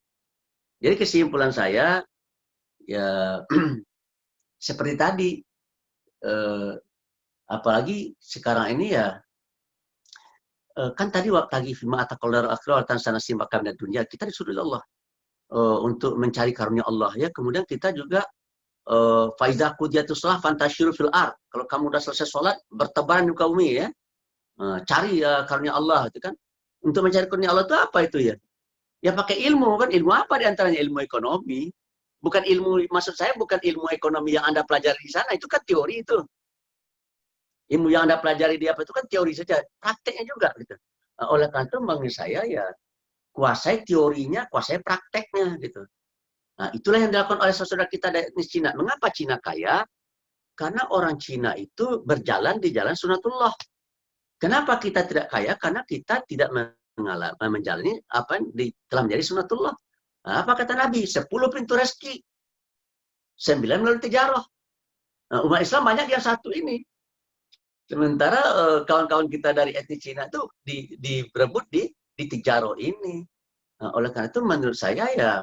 Jadi kesimpulan saya, ya seperti tadi, Apalagi sekarang ini ya, kan tadi waktu lagi fima ataqallar akhirah tan sanasi makam dan dunia, kita disuruh oleh Allah untuk mencari karunia Allah ya. Kemudian kita juga faiza qudiyatus shalah fantasyiru fil ard. Kalau kamu udah selesai sholat, bertebaran di bumi ya. Cari karunia Allah itu kan. Untuk mencari karunia Allah itu apa itu ya? Ya pakai ilmu kan. Ilmu apa di antaranya? Ilmu ekonomi. Bukan ilmu, maksud saya bukan ilmu ekonomi yang Anda pelajari di sana, itu kan teori itu. Ilmu yang Anda pelajari di apa itu kan teori saja, prakteknya juga gitu. Oleh karena itu menurut saya ya kuasai teorinya, kuasai prakteknya gitu. Nah, itulah yang dilakukan oleh saudara kita dari etnis Cina. Mengapa Cina kaya? Karena orang Cina itu berjalan di jalan sunatullah. Kenapa kita tidak kaya? Karena kita tidak menjalani apa yang telah menjadi sunatullah. Nah, apa kata Nabi? 10 pintu rezeki, 9 melalui tijarah. Nah, umat Islam banyak yang satu ini. Sementara kawan-kawan kita dari etnis Cina itu berebut di tijarah ini. Nah, oleh karena itu menurut saya ya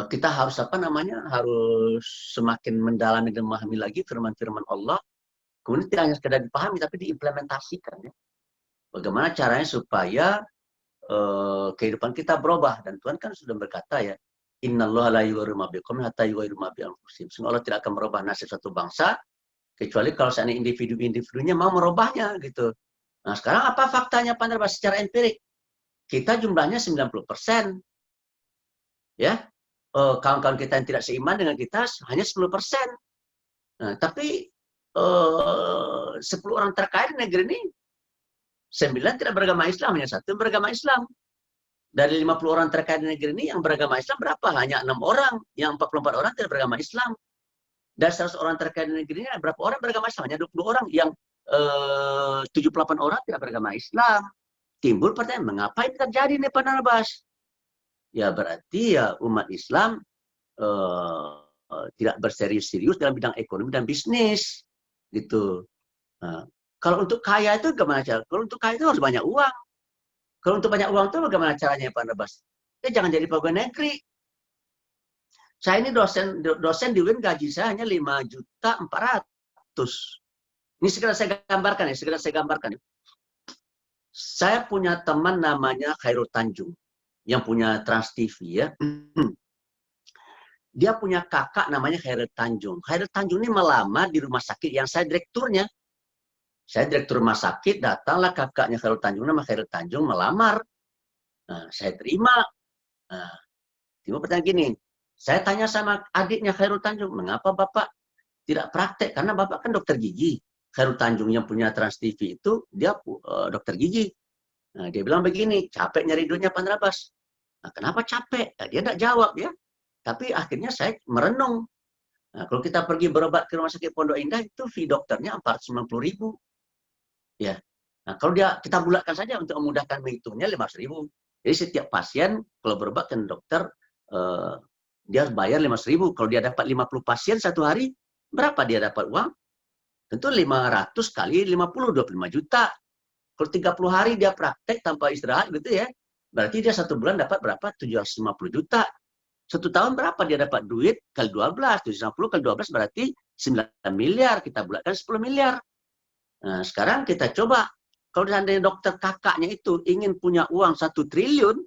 kita harus harus semakin mendalami dan memahami lagi firman-firman Allah. Kemudian tidak hanya sekedar dipahami tapi diimplementasikan ya. Bagaimana caranya supaya kehidupan kita berubah, dan Tuhan kan sudah berkata ya, innallaha la yughayyiru ma biqaumin hatta yughayyiru ma bi anfusihim. Sungguh Allah tidak akan merubah nasib satu bangsa kecuali kalau seandainya individu-individunya mau merubahnya gitu. Nah, sekarang apa faktanya Pak Narbas secara empirik? Kita jumlahnya 90%. Ya. Kawan-kawan kita yang tidak seiman dengan kita hanya 10%. Nah, tapi 10 orang terkaya di negeri ini 9 tidak beragama Islam, hanya 1 beragama Islam. Dari 50 orang terkaya di negeri ini yang beragama Islam berapa? Hanya 6 orang. Yang 44 orang tidak beragama Islam. Dari 100 orang terkaya di negeri ini berapa orang beragama Islam? Hanya 20 orang. Yang 78 orang tidak beragama Islam. Timbul pertanyaan, mengapa ini terjadi nih Pak Narbas? Ya berarti ya umat Islam tidak berserius-serius dalam bidang ekonomi dan bisnis. Gitu. Nah, kalau untuk kaya itu gimana cara? Kalau untuk kaya itu harus banyak uang. Kalau untuk banyak uang itu bagaimana caranya Pak Narbas? Ya jangan jadi pegawai negeri. Saya ini dosen di UIN, gaji saya hanya 5.400.000. Ini segera saya gambarkan ya, Saya punya teman namanya Khairul Tanjung yang punya Trans TV ya. Dia punya kakak namanya Khairul Tanjung. Khairul Tanjung ini melamar di rumah sakit yang saya direkturnya. Saya direktur rumah sakit, datanglah kakaknya Khairul Tanjung, nama Khairul Tanjung, melamar. Nah, saya terima. Nah, tiba pertanyaan gini, saya tanya sama adiknya Khairul Tanjung, mengapa Bapak tidak praktek? Karena Bapak kan dokter gigi. Khairul Tanjung yang punya Trans TV itu, dia dokter gigi. Nah, dia bilang begini, capek nyari duitnya Pak Narbas. Nah, kenapa capek? Nah, dia tidak jawab ya. Tapi akhirnya saya merenung. Nah, kalau kita pergi berobat ke rumah sakit Pondok Indah, itu fee dokternya 490.000. Ya. Nah, kalau kita bulatkan saja untuk memudahkan menghitungnya 500.000. Jadi setiap pasien kalau berobat ke dokter dia harus bayar 500.000. Kalau dia dapat 50 pasien satu hari, berapa dia dapat uang? Tentu 500 kali 50, 25 juta. Kalau 30 hari dia praktek tanpa istirahat gitu ya, berarti dia satu bulan dapat berapa? 750 juta. Satu tahun berapa dia dapat duit? Kali 12, 750 kali 12 berarti 9 miliar. Kita bulatkan 10 miliar. Nah, sekarang kita coba, kalau seandainya dokter kakaknya itu ingin punya uang 1 triliun,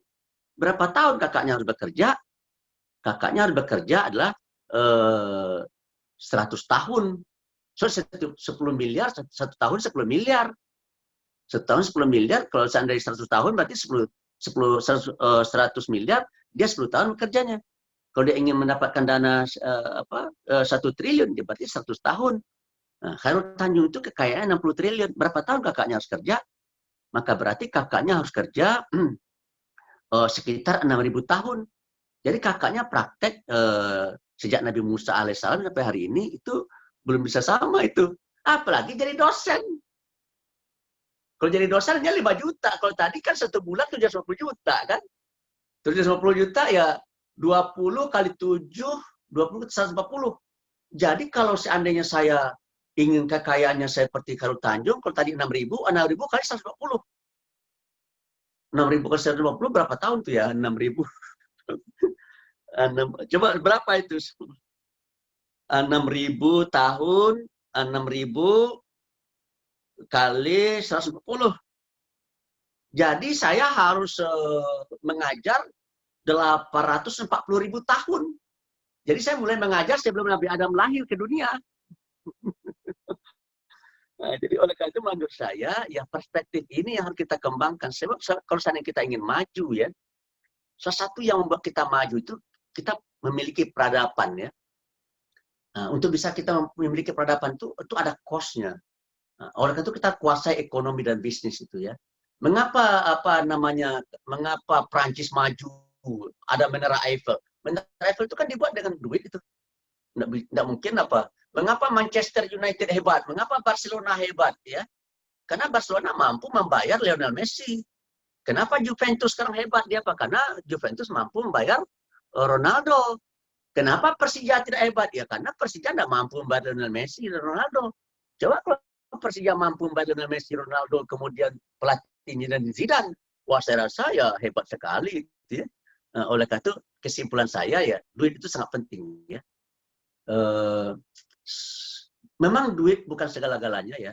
berapa tahun kakaknya harus bekerja? Kakaknya harus bekerja adalah 100 tahun. So, 10 miliar, 1 tahun 10 miliar. 1 tahun 10 miliar, kalau seandainya 100 tahun berarti 100 miliar, dia 10 tahun kerjanya. Kalau dia ingin mendapatkan dana 1 triliun, dia berarti 100 tahun. Nah, Khairul Tanjung itu kekayaannya 60 triliun. Berapa tahun kakaknya harus kerja? Maka berarti kakaknya harus kerja sekitar 6.000 tahun. Jadi kakaknya praktek sejak Nabi Musa alaihissalam sampai hari ini itu belum bisa sama itu. Apalagi jadi dosen. Kalau jadi dosen hanya 5 juta. Kalau tadi kan 1 bulan 750 juta kan. 750 juta ya 20 kali 7, 20 140. Jadi kalau seandainya saya ingin kekayaannya seperti Khairul Tanjung, kalau tadi 6.000 kali 120. 6.000 kali 120 berapa tahun tuh ya? 6.000. Coba berapa itu? 6.000 tahun 6.000 kali 140. Jadi saya harus mengajar 840.000 tahun. Jadi saya mulai mengajar sebelum Nabi Adam lahir ke dunia. Nah, jadi oleh karena itu menurut saya, ya perspektif ini yang harus kita kembangkan. Sebab kalau seandainya kita ingin maju ya, salah satu yang membuat kita maju itu kita memiliki peradaban ya. Nah, untuk bisa kita memiliki peradaban itu ada cost-nya. Nah, oleh karena itu kita kuasai ekonomi dan bisnis itu ya. Mengapa mengapa Prancis maju? Ada Menara Eiffel. Menara Eiffel itu kan dibuat dengan duit itu. Nggak mungkin apa? Mengapa Manchester United hebat? Mengapa Barcelona hebat? Ya, karena Barcelona mampu membayar Lionel Messi. Kenapa Juventus sekarang hebat? Dia apa? Karena Juventus mampu membayar Ronaldo. Kenapa Persija tidak hebat? Ya karena Persija tidak mampu membayar Lionel Messi dan Ronaldo. Coba kalau Persija mampu membayar Lionel Messi, Ronaldo, kemudian pelatihnya dan Zidane, wah saya rasa ya hebat sekali. Gitu ya. Oleh karena itu kesimpulan saya ya duit itu sangat penting ya. Memang duit bukan segala-galanya ya,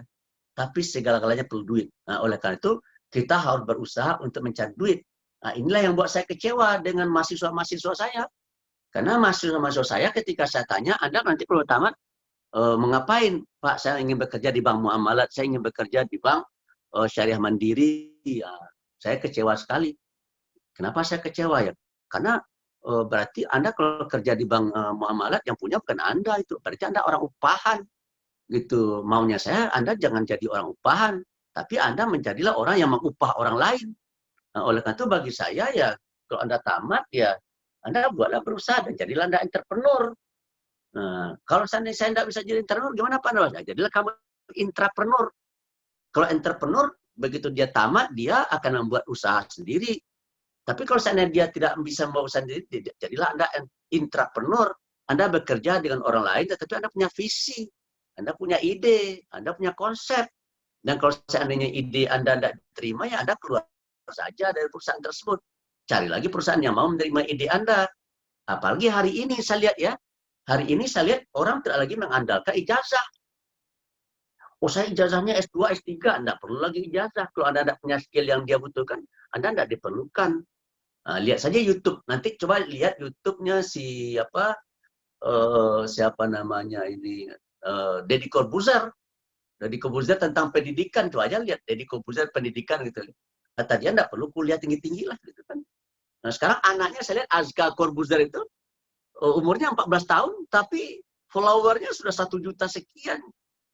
tapi segala-galanya perlu duit. Nah, oleh karena itu kita harus berusaha untuk mencari duit. Nah, inilah yang buat saya kecewa dengan mahasiswa-mahasiswa saya. Karena mahasiswa-mahasiswa saya ketika saya tanya, Anda nanti kalau tamat mengapain? Pak, saya ingin bekerja di Bank Muamalat, saya ingin bekerja di Bank Syariah Mandiri. Ya, saya kecewa sekali. Kenapa saya kecewa ya? Karena berarti Anda kalau kerja di Bank Muamalat yang punya bukan Anda itu. Berarti Anda orang upahan. Gitu. Maunya saya, Anda jangan jadi orang upahan. Tapi Anda menjadilah orang yang mengupah orang lain. Nah, oleh karena itu bagi saya ya, kalau Anda tamat ya, Anda buatlah berusaha dan jadilah Anda entrepreneur. Nah, kalau saya tidak bisa jadi entrepreneur, gimana Pak? Jadilah kamu intrapreneur. Kalau entrepreneur, begitu dia tamat, dia akan membuat usaha sendiri. Tapi kalau seandainya dia tidak bisa membawa usaha sendiri, jadilah Anda intrapreneur. Anda bekerja dengan orang lain, tetapi Anda punya visi, Anda punya ide, Anda punya konsep. Dan kalau seandainya ide Anda tidak terima, ya Anda keluar saja dari perusahaan tersebut. Cari lagi perusahaan yang mau menerima ide Anda. Apalagi hari ini saya lihat ya, hari ini saya lihat orang tidak lagi mengandalkan ijazah. Oh saya ijazahnya S2, S3, Anda perlu lagi ijazah. Kalau Anda tidak punya skill yang dia butuhkan, Anda tidak diperlukan. Nah, lihat saja YouTube. Nanti coba lihat YouTube-nya siapa namanya ini Deddy Corbuzier. Deddy Corbuzier tentang pendidikan. Coba aja lihat Deddy Corbuzier pendidikan gitu. Kata dia tidak perlu kuliah tinggi-tinggi lah gitu kan. Nah sekarang anaknya saya lihat Azka Corbuzier itu umurnya 14 tahun tapi followernya sudah 1 juta sekian.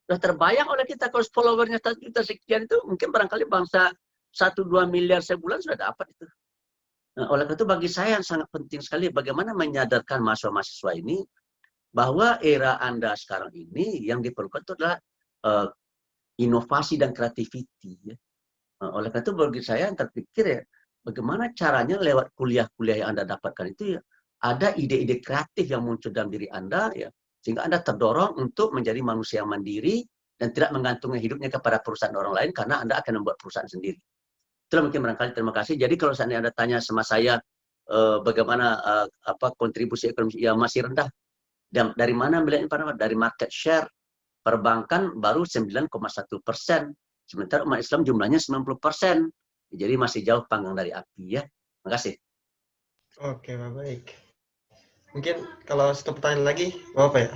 Sudah terbayang oleh kita kalau followernya 1 juta sekian itu mungkin barangkali bangsa 1-2 miliar sebulan sudah dapat itu. Nah, oleh karena itu bagi saya yang sangat penting sekali bagaimana menyadarkan mahasiswa-mahasiswa ini bahwa era Anda sekarang ini yang diperlukan itu adalah inovasi dan kreativiti. Ya. Nah, oleh karena itu bagi saya yang terpikir ya bagaimana caranya lewat kuliah-kuliah yang Anda dapatkan itu ya ada ide-ide kreatif yang muncul dalam diri Anda ya sehingga Anda terdorong untuk menjadi manusia yang mandiri dan tidak menggantungkan hidupnya kepada perusahaan orang lain karena Anda akan membuat perusahaan sendiri. Itulah mungkin barangkali terima kasih. Jadi kalau seandainya Anda tanya sama saya bagaimana kontribusi ekonomi yang masih rendah. Dan dari mana melihatnya? Dari market share perbankan baru 9,1%. Sementara umat Islam jumlahnya 90%. Jadi masih jauh panggang dari api ya. Terima kasih.
Oke, baik. Mungkin kalau satu pertanyaan lagi, apa ya?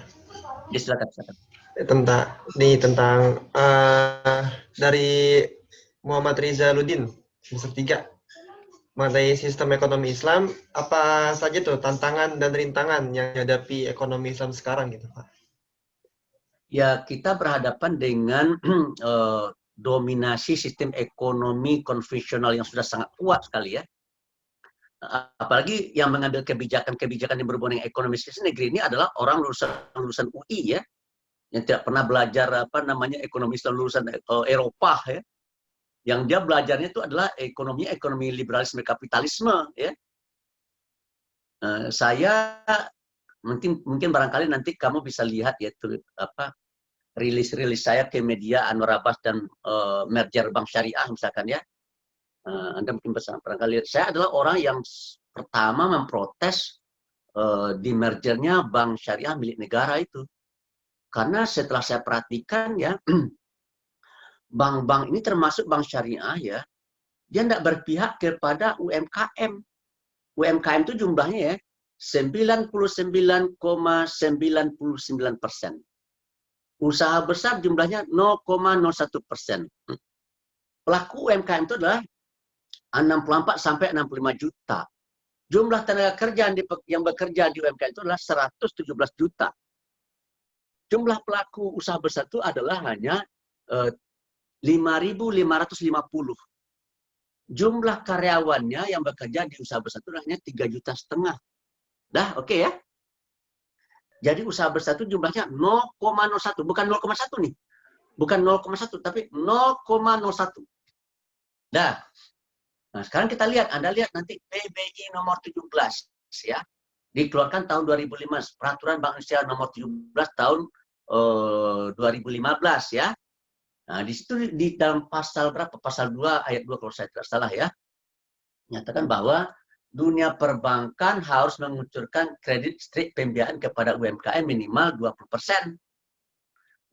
Ya silakan.
Tentang dari Muhammad Riza Ludin, semester 3. Mengenai sistem ekonomi Islam, apa saja tuh tantangan dan rintangan yang dihadapi ekonomi Islam sekarang gitu, Pak?
Ya, kita berhadapan dengan dominasi sistem ekonomi konvensional yang sudah sangat kuat sekali ya. Apalagi yang mengambil kebijakan-kebijakan yang berhubungan dengan ekonomi negeri ini adalah orang lulusan UI ya, yang tidak pernah belajar ekonomi Islam lulusan Eropa ya. Yang dia belajarnya itu adalah ekonomi liberalisme kapitalisme ya. Saya mungkin barangkali nanti kamu bisa lihat ya rilis saya ke media Anwar Abbas dan merger Bank Syariah misalkan ya. Anda mungkin barangkali saya adalah orang yang pertama memprotes di mergernya Bank Syariah milik negara itu. Karena setelah saya perhatikan ya, bank-bank ini termasuk bank syariah ya, dia tidak berpihak kepada UMKM. UMKM itu jumlahnya ya 99,99%. Usaha besar jumlahnya 0,01%. Pelaku UMKM itu adalah 64 sampai 65 juta. Jumlah tenaga kerja yang bekerja di UMKM itu adalah 117 juta. Jumlah pelaku usaha besar itu adalah hanya 5.550. Jumlah karyawannya yang bekerja di usaha besar itu hanya 3,5 juta. Dah, oke ya? Jadi usaha besar itu jumlahnya 0,01, bukan 0,1 nih. Bukan 0,1, tapi 0,01. Dah. Nah, sekarang kita lihat, Anda lihat nanti PBI nomor 17 ya. Dikeluarkan tahun 2005, peraturan Bank Indonesia nomor 17 tahun 2015 ya. Nah, di situ di dalam pasal berapa? Pasal 2 ayat 2 kalau saya tidak salah ya. Nyatakan bahwa dunia perbankan harus mengucurkan kredit strik pembiayaan kepada UMKM minimal 20%.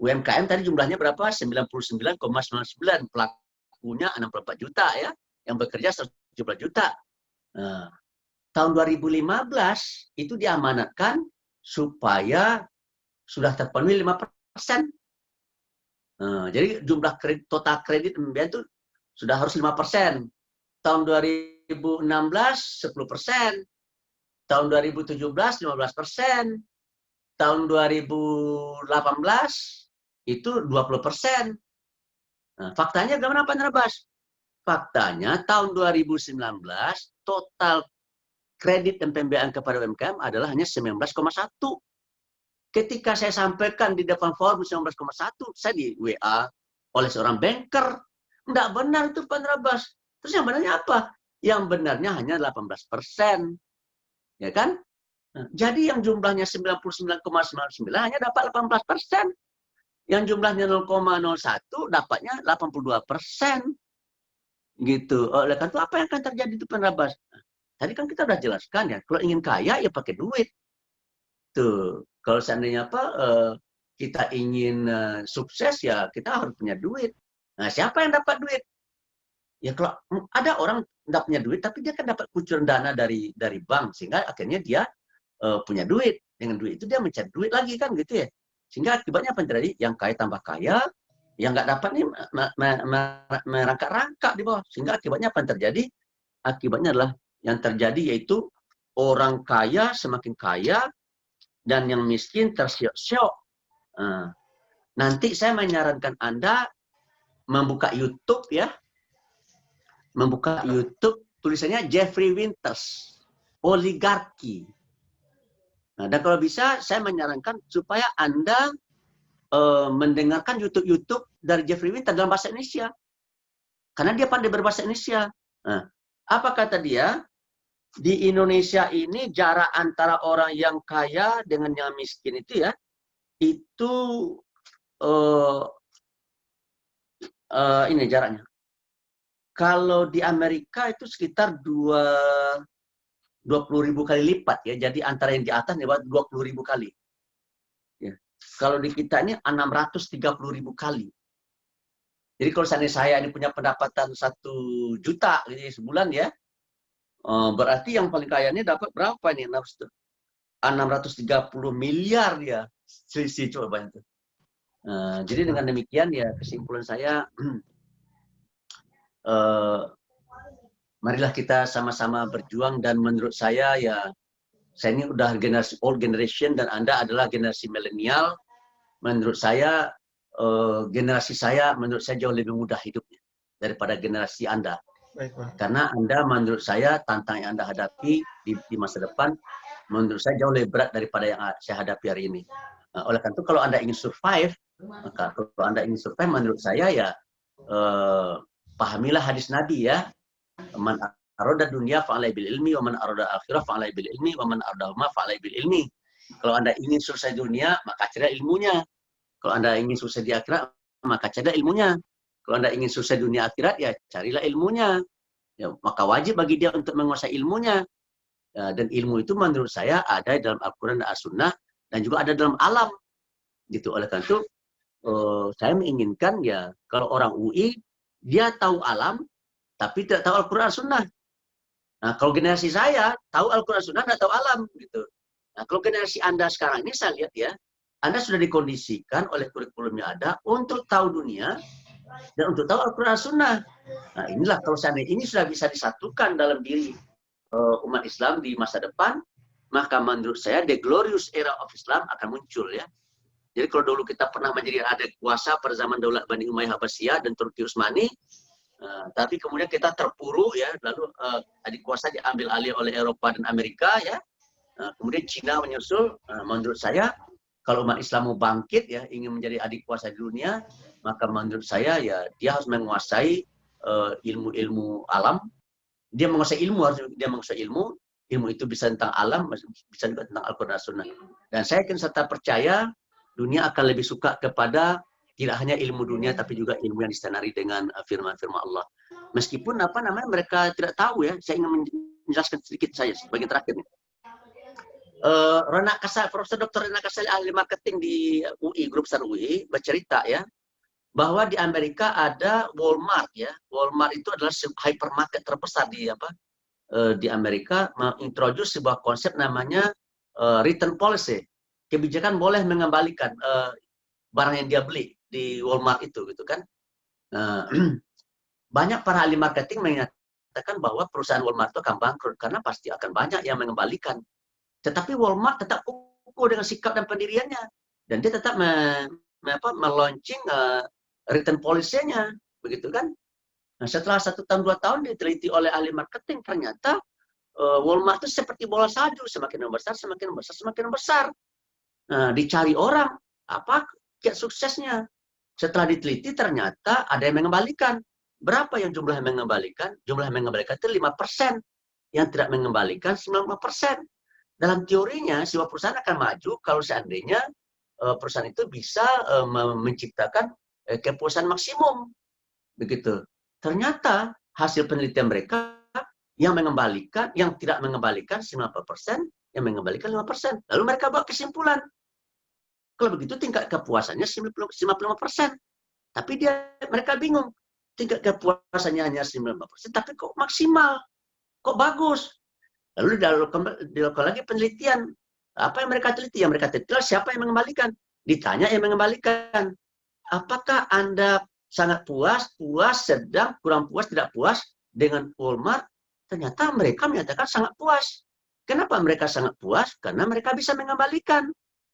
UMKM tadi jumlahnya berapa? 99,99. Pelakunya 64 juta ya. Yang bekerja 117 juta. Nah, tahun 2015 itu diamanatkan supaya sudah terpenuhi 5%. Nah, jadi jumlah kredit, total kredit pembiayaan itu sudah harus 5%. Tahun 2016 10%. Tahun 2017 15%. Tahun 2018 itu 20%. Nah, faktanya gimana Pak Nerabas? Faktanya tahun 2019 total kredit dan pembiayaan kepada UMKM adalah hanya 19,1. Ketika saya sampaikan di depan forum 19,1, saya di WA oleh seorang banker. Tidak benar itu Pak Nerabas. Terus yang benarnya apa? Yang benarnya hanya 18%. Ya kan? Nah, jadi yang jumlahnya 99,99 hanya dapat 18%. Yang jumlahnya 0,01 dapatnya 82%. Gitu. Oleh karena itu apa yang akan terjadi itu Pak Nerabas? Tadi kan kita sudah jelaskan ya, kalau ingin kaya ya pakai duit. Tuh, kalau seandainya kita ingin sukses ya kita harus punya duit. Nah, siapa yang dapat duit? Ya kalau ada orang tidak punya duit tapi dia kan dapat kucuran dana dari bank sehingga akhirnya dia punya duit. Dengan duit itu dia mencari duit lagi kan gitu ya. Sehingga akibatnya apa yang terjadi? Yang kaya tambah kaya, yang nggak dapat nih merangkak-rangkak di bawah. Sehingga akibatnya apa yang terjadi? Akibatnya adalah yang terjadi yaitu orang kaya semakin kaya dan yang miskin tersiok-siok. Nanti saya menyarankan Anda membuka YouTube ya. Membuka YouTube tulisannya Jeffrey Winters, oligarki. Nah, dan kalau bisa saya menyarankan supaya Anda mendengarkan YouTube dari Jeffrey Winters dalam bahasa Indonesia. Karena dia pandai berbahasa Indonesia. Nah, apa kata dia? Di Indonesia ini jarak antara orang yang kaya dengan yang miskin itu ya, itu ini jaraknya. Kalau di Amerika itu sekitar 20.000 kali lipat ya. Jadi antara yang di atas lewat 20.000 kali. Ya. Kalau di kita ini 630.000 kali. Jadi kalau seandainya saya ini punya pendapatan 1 juta gitu, sebulan ya, berarti yang paling kaya ini dapat berapa nih? 630 miliar ya. Selisih coba itu. Jadi dengan demikian ya kesimpulan saya, marilah kita sama-sama berjuang dan menurut saya ya, saya ini udah generasi old generation dan Anda adalah generasi milenial. Menurut saya generasi saya menurut saya jauh lebih mudah hidupnya daripada generasi Anda.
Baik, Pak.
Karena Anda menurut saya tantangan yang Anda hadapi di masa depan menurut saya jauh lebih berat daripada yang saya hadapi hari ini. Oleh karena itu kalau Anda ingin survive, maka kalau Anda ingin survive menurut saya ya pahamilah hadis Nabi ya. Man arada dunya fa'alai bil ilmi wa man arada akhirah fa'alai bil ilmi wa man arada ma fa'alai bil ilmi. Kalau Anda ingin sukses dunia, maka cari ilmunya. Kalau Anda ingin sukses di akhirat, maka cari ilmunya. Kalau Anda ingin sukses dunia akhirat, ya carilah ilmunya. Ya, maka wajib bagi dia untuk menguasai ilmunya. Ya, dan ilmu itu menurut saya ada dalam Al-Quran dan As-Sunnah, dan juga ada dalam alam. Gitu. Oleh karena itu saya menginginkan ya kalau orang UI dia tahu alam tapi tidak tahu Al-Quran Sunnah. Nah, kalau generasi saya tahu Al-Quran Sunnah tidak tahu alam gitu. Nah, kalau generasi Anda sekarang ini saya lihat ya, Anda sudah dikondisikan oleh kurikulumnya ada untuk tahu dunia dan untuk tahu Al-Quran Sunnah. Nah, inilah kalau seandainya ini sudah bisa disatukan dalam diri umat Islam di masa depan, maka menurut saya the glorious era of Islam akan muncul ya. Jadi kalau dulu kita pernah menjadi ada kuasa pada zaman Daulat Bani Umayyah Abbasiyah dan Turki Utsmani, tapi kemudian kita terpuruk ya, lalu adik kuasa diambil alih oleh Eropa dan Amerika ya, kemudian Cina menyusul. Menurut saya kalau umat Islam mau bangkit ya, ingin menjadi adik kuasa di dunia, maka menurut saya ya dia harus menguasai ilmu-ilmu alam. Dia menguasai ilmu, ilmu itu bisa tentang alam, bisa juga tentang Al-Quran dan Sunnah. Dan saya yakin serta percaya dunia akan lebih suka kepada tidak hanya ilmu dunia tapi juga ilmu yang disenari dengan firman-firman Allah. Meskipun mereka tidak tahu ya, saya ingin menjelaskan sedikit saja sebagai terakhir. Profesor Dr. Rena Kasali, ahli marketing di UI, grup besar UI, bercerita ya bahwa di Amerika ada Walmart ya. Walmart itu adalah hypermarket terbesar di Amerika, mengintroduce sebuah konsep namanya return policy. Kebijakan boleh mengembalikan barang yang dia beli di Walmart itu, gitu kan. Banyak para ahli marketing menyatakan bahwa perusahaan Walmart itu akan bangkrut karena pasti akan banyak yang mengembalikan. Tetapi Walmart tetap kukuh dengan sikap dan pendiriannya, dan dia tetap melaunching return policy-nya, begitu kan. Nah, setelah 1 tahun 2 tahun diteliti oleh ahli marketing, ternyata Walmart itu seperti bola salju, semakin membesar, semakin membesar, semakin membesar. Nah, dicari orang, apa kiat suksesnya? Setelah diteliti ternyata ada yang mengembalikan. Berapa yang jumlah yang mengembalikan? Jumlah yang mengembalikan itu 5%. Yang tidak mengembalikan 95%. Dalam teorinya, sebuah perusahaan akan maju kalau seandainya perusahaan itu bisa menciptakan kepuasan maksimum. Begitu. Ternyata hasil penelitian mereka yang mengembalikan, yang tidak mengembalikan 90%, yang mengembalikan 5%. Lalu mereka buat kesimpulan. Kalau begitu tingkat kepuasannya 55%. Tapi mereka bingung. Tingkat kepuasannya hanya 95%, tapi kok maksimal? Kok bagus? Lalu dilakukan lagi penelitian. Apa yang mereka teliti? Yang mereka teliti siapa yang mengembalikan? Ditanya yang mengembalikan. Apakah Anda sangat puas, sedang, kurang puas, tidak puas dengan Walmart? Ternyata mereka menyatakan sangat puas. Kenapa mereka sangat puas? Karena mereka bisa mengembalikan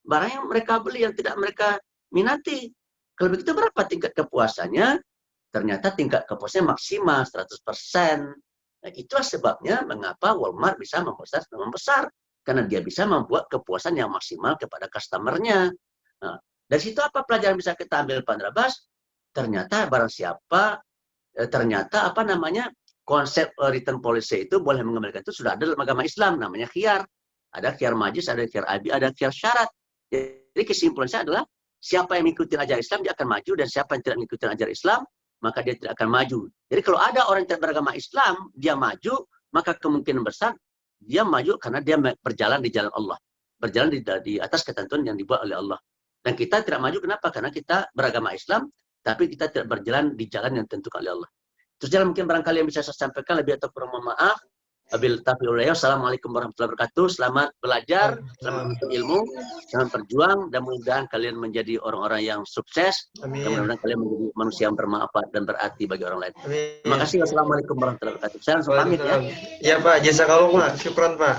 barang yang mereka beli yang tidak mereka minati. Kalau begitu berapa tingkat kepuasannya? Ternyata tingkat kepuasannya maksimal 100%. Nah, itulah sebabnya mengapa Walmart bisa membesar. Karena dia bisa membuat kepuasan yang maksimal kepada customer-nya. Nah, dari situ apa pelajaran bisa kita ambil, Pak Drabas? Ternyata barang siapa, konsep return policy itu boleh mengembalikan itu sudah ada dalam agama Islam, namanya khiyar. Ada khiyar majlis, ada khiyar abi, ada khiyar syarat. Jadi kesimpulannya adalah siapa yang mengikuti ajaran Islam dia akan maju, dan siapa yang tidak mengikuti ajaran Islam maka dia tidak akan maju. Jadi kalau ada orang yang tidak beragama Islam dia maju, maka kemungkinan besar dia maju karena dia berjalan di jalan Allah, berjalan di atas ketentuan yang dibuat oleh Allah. Dan kita tidak maju kenapa? Karena kita beragama Islam tapi kita tidak berjalan di jalan yang ditentukan oleh Allah. Terus jalan mungkin barangkali yang bisa saya sampaikan, lebih atau kurang mohon maaf. Assalamualaikum warahmatullahi wabarakatuh. Selamat belajar, selamat menuntut ilmu, selamat berjuang, dan mudah-mudahan kalian menjadi orang-orang yang sukses.
Amin.
Dan mudah-mudahan kalian menjadi manusia yang bermanfaat dan berarti bagi orang lain.
Amin.
Terima kasih. Wassalamualaikum warahmatullahi wabarakatuh. Saya langsung pamit ya.
Ya Pak, jazakallah Pak. Syukron Pak.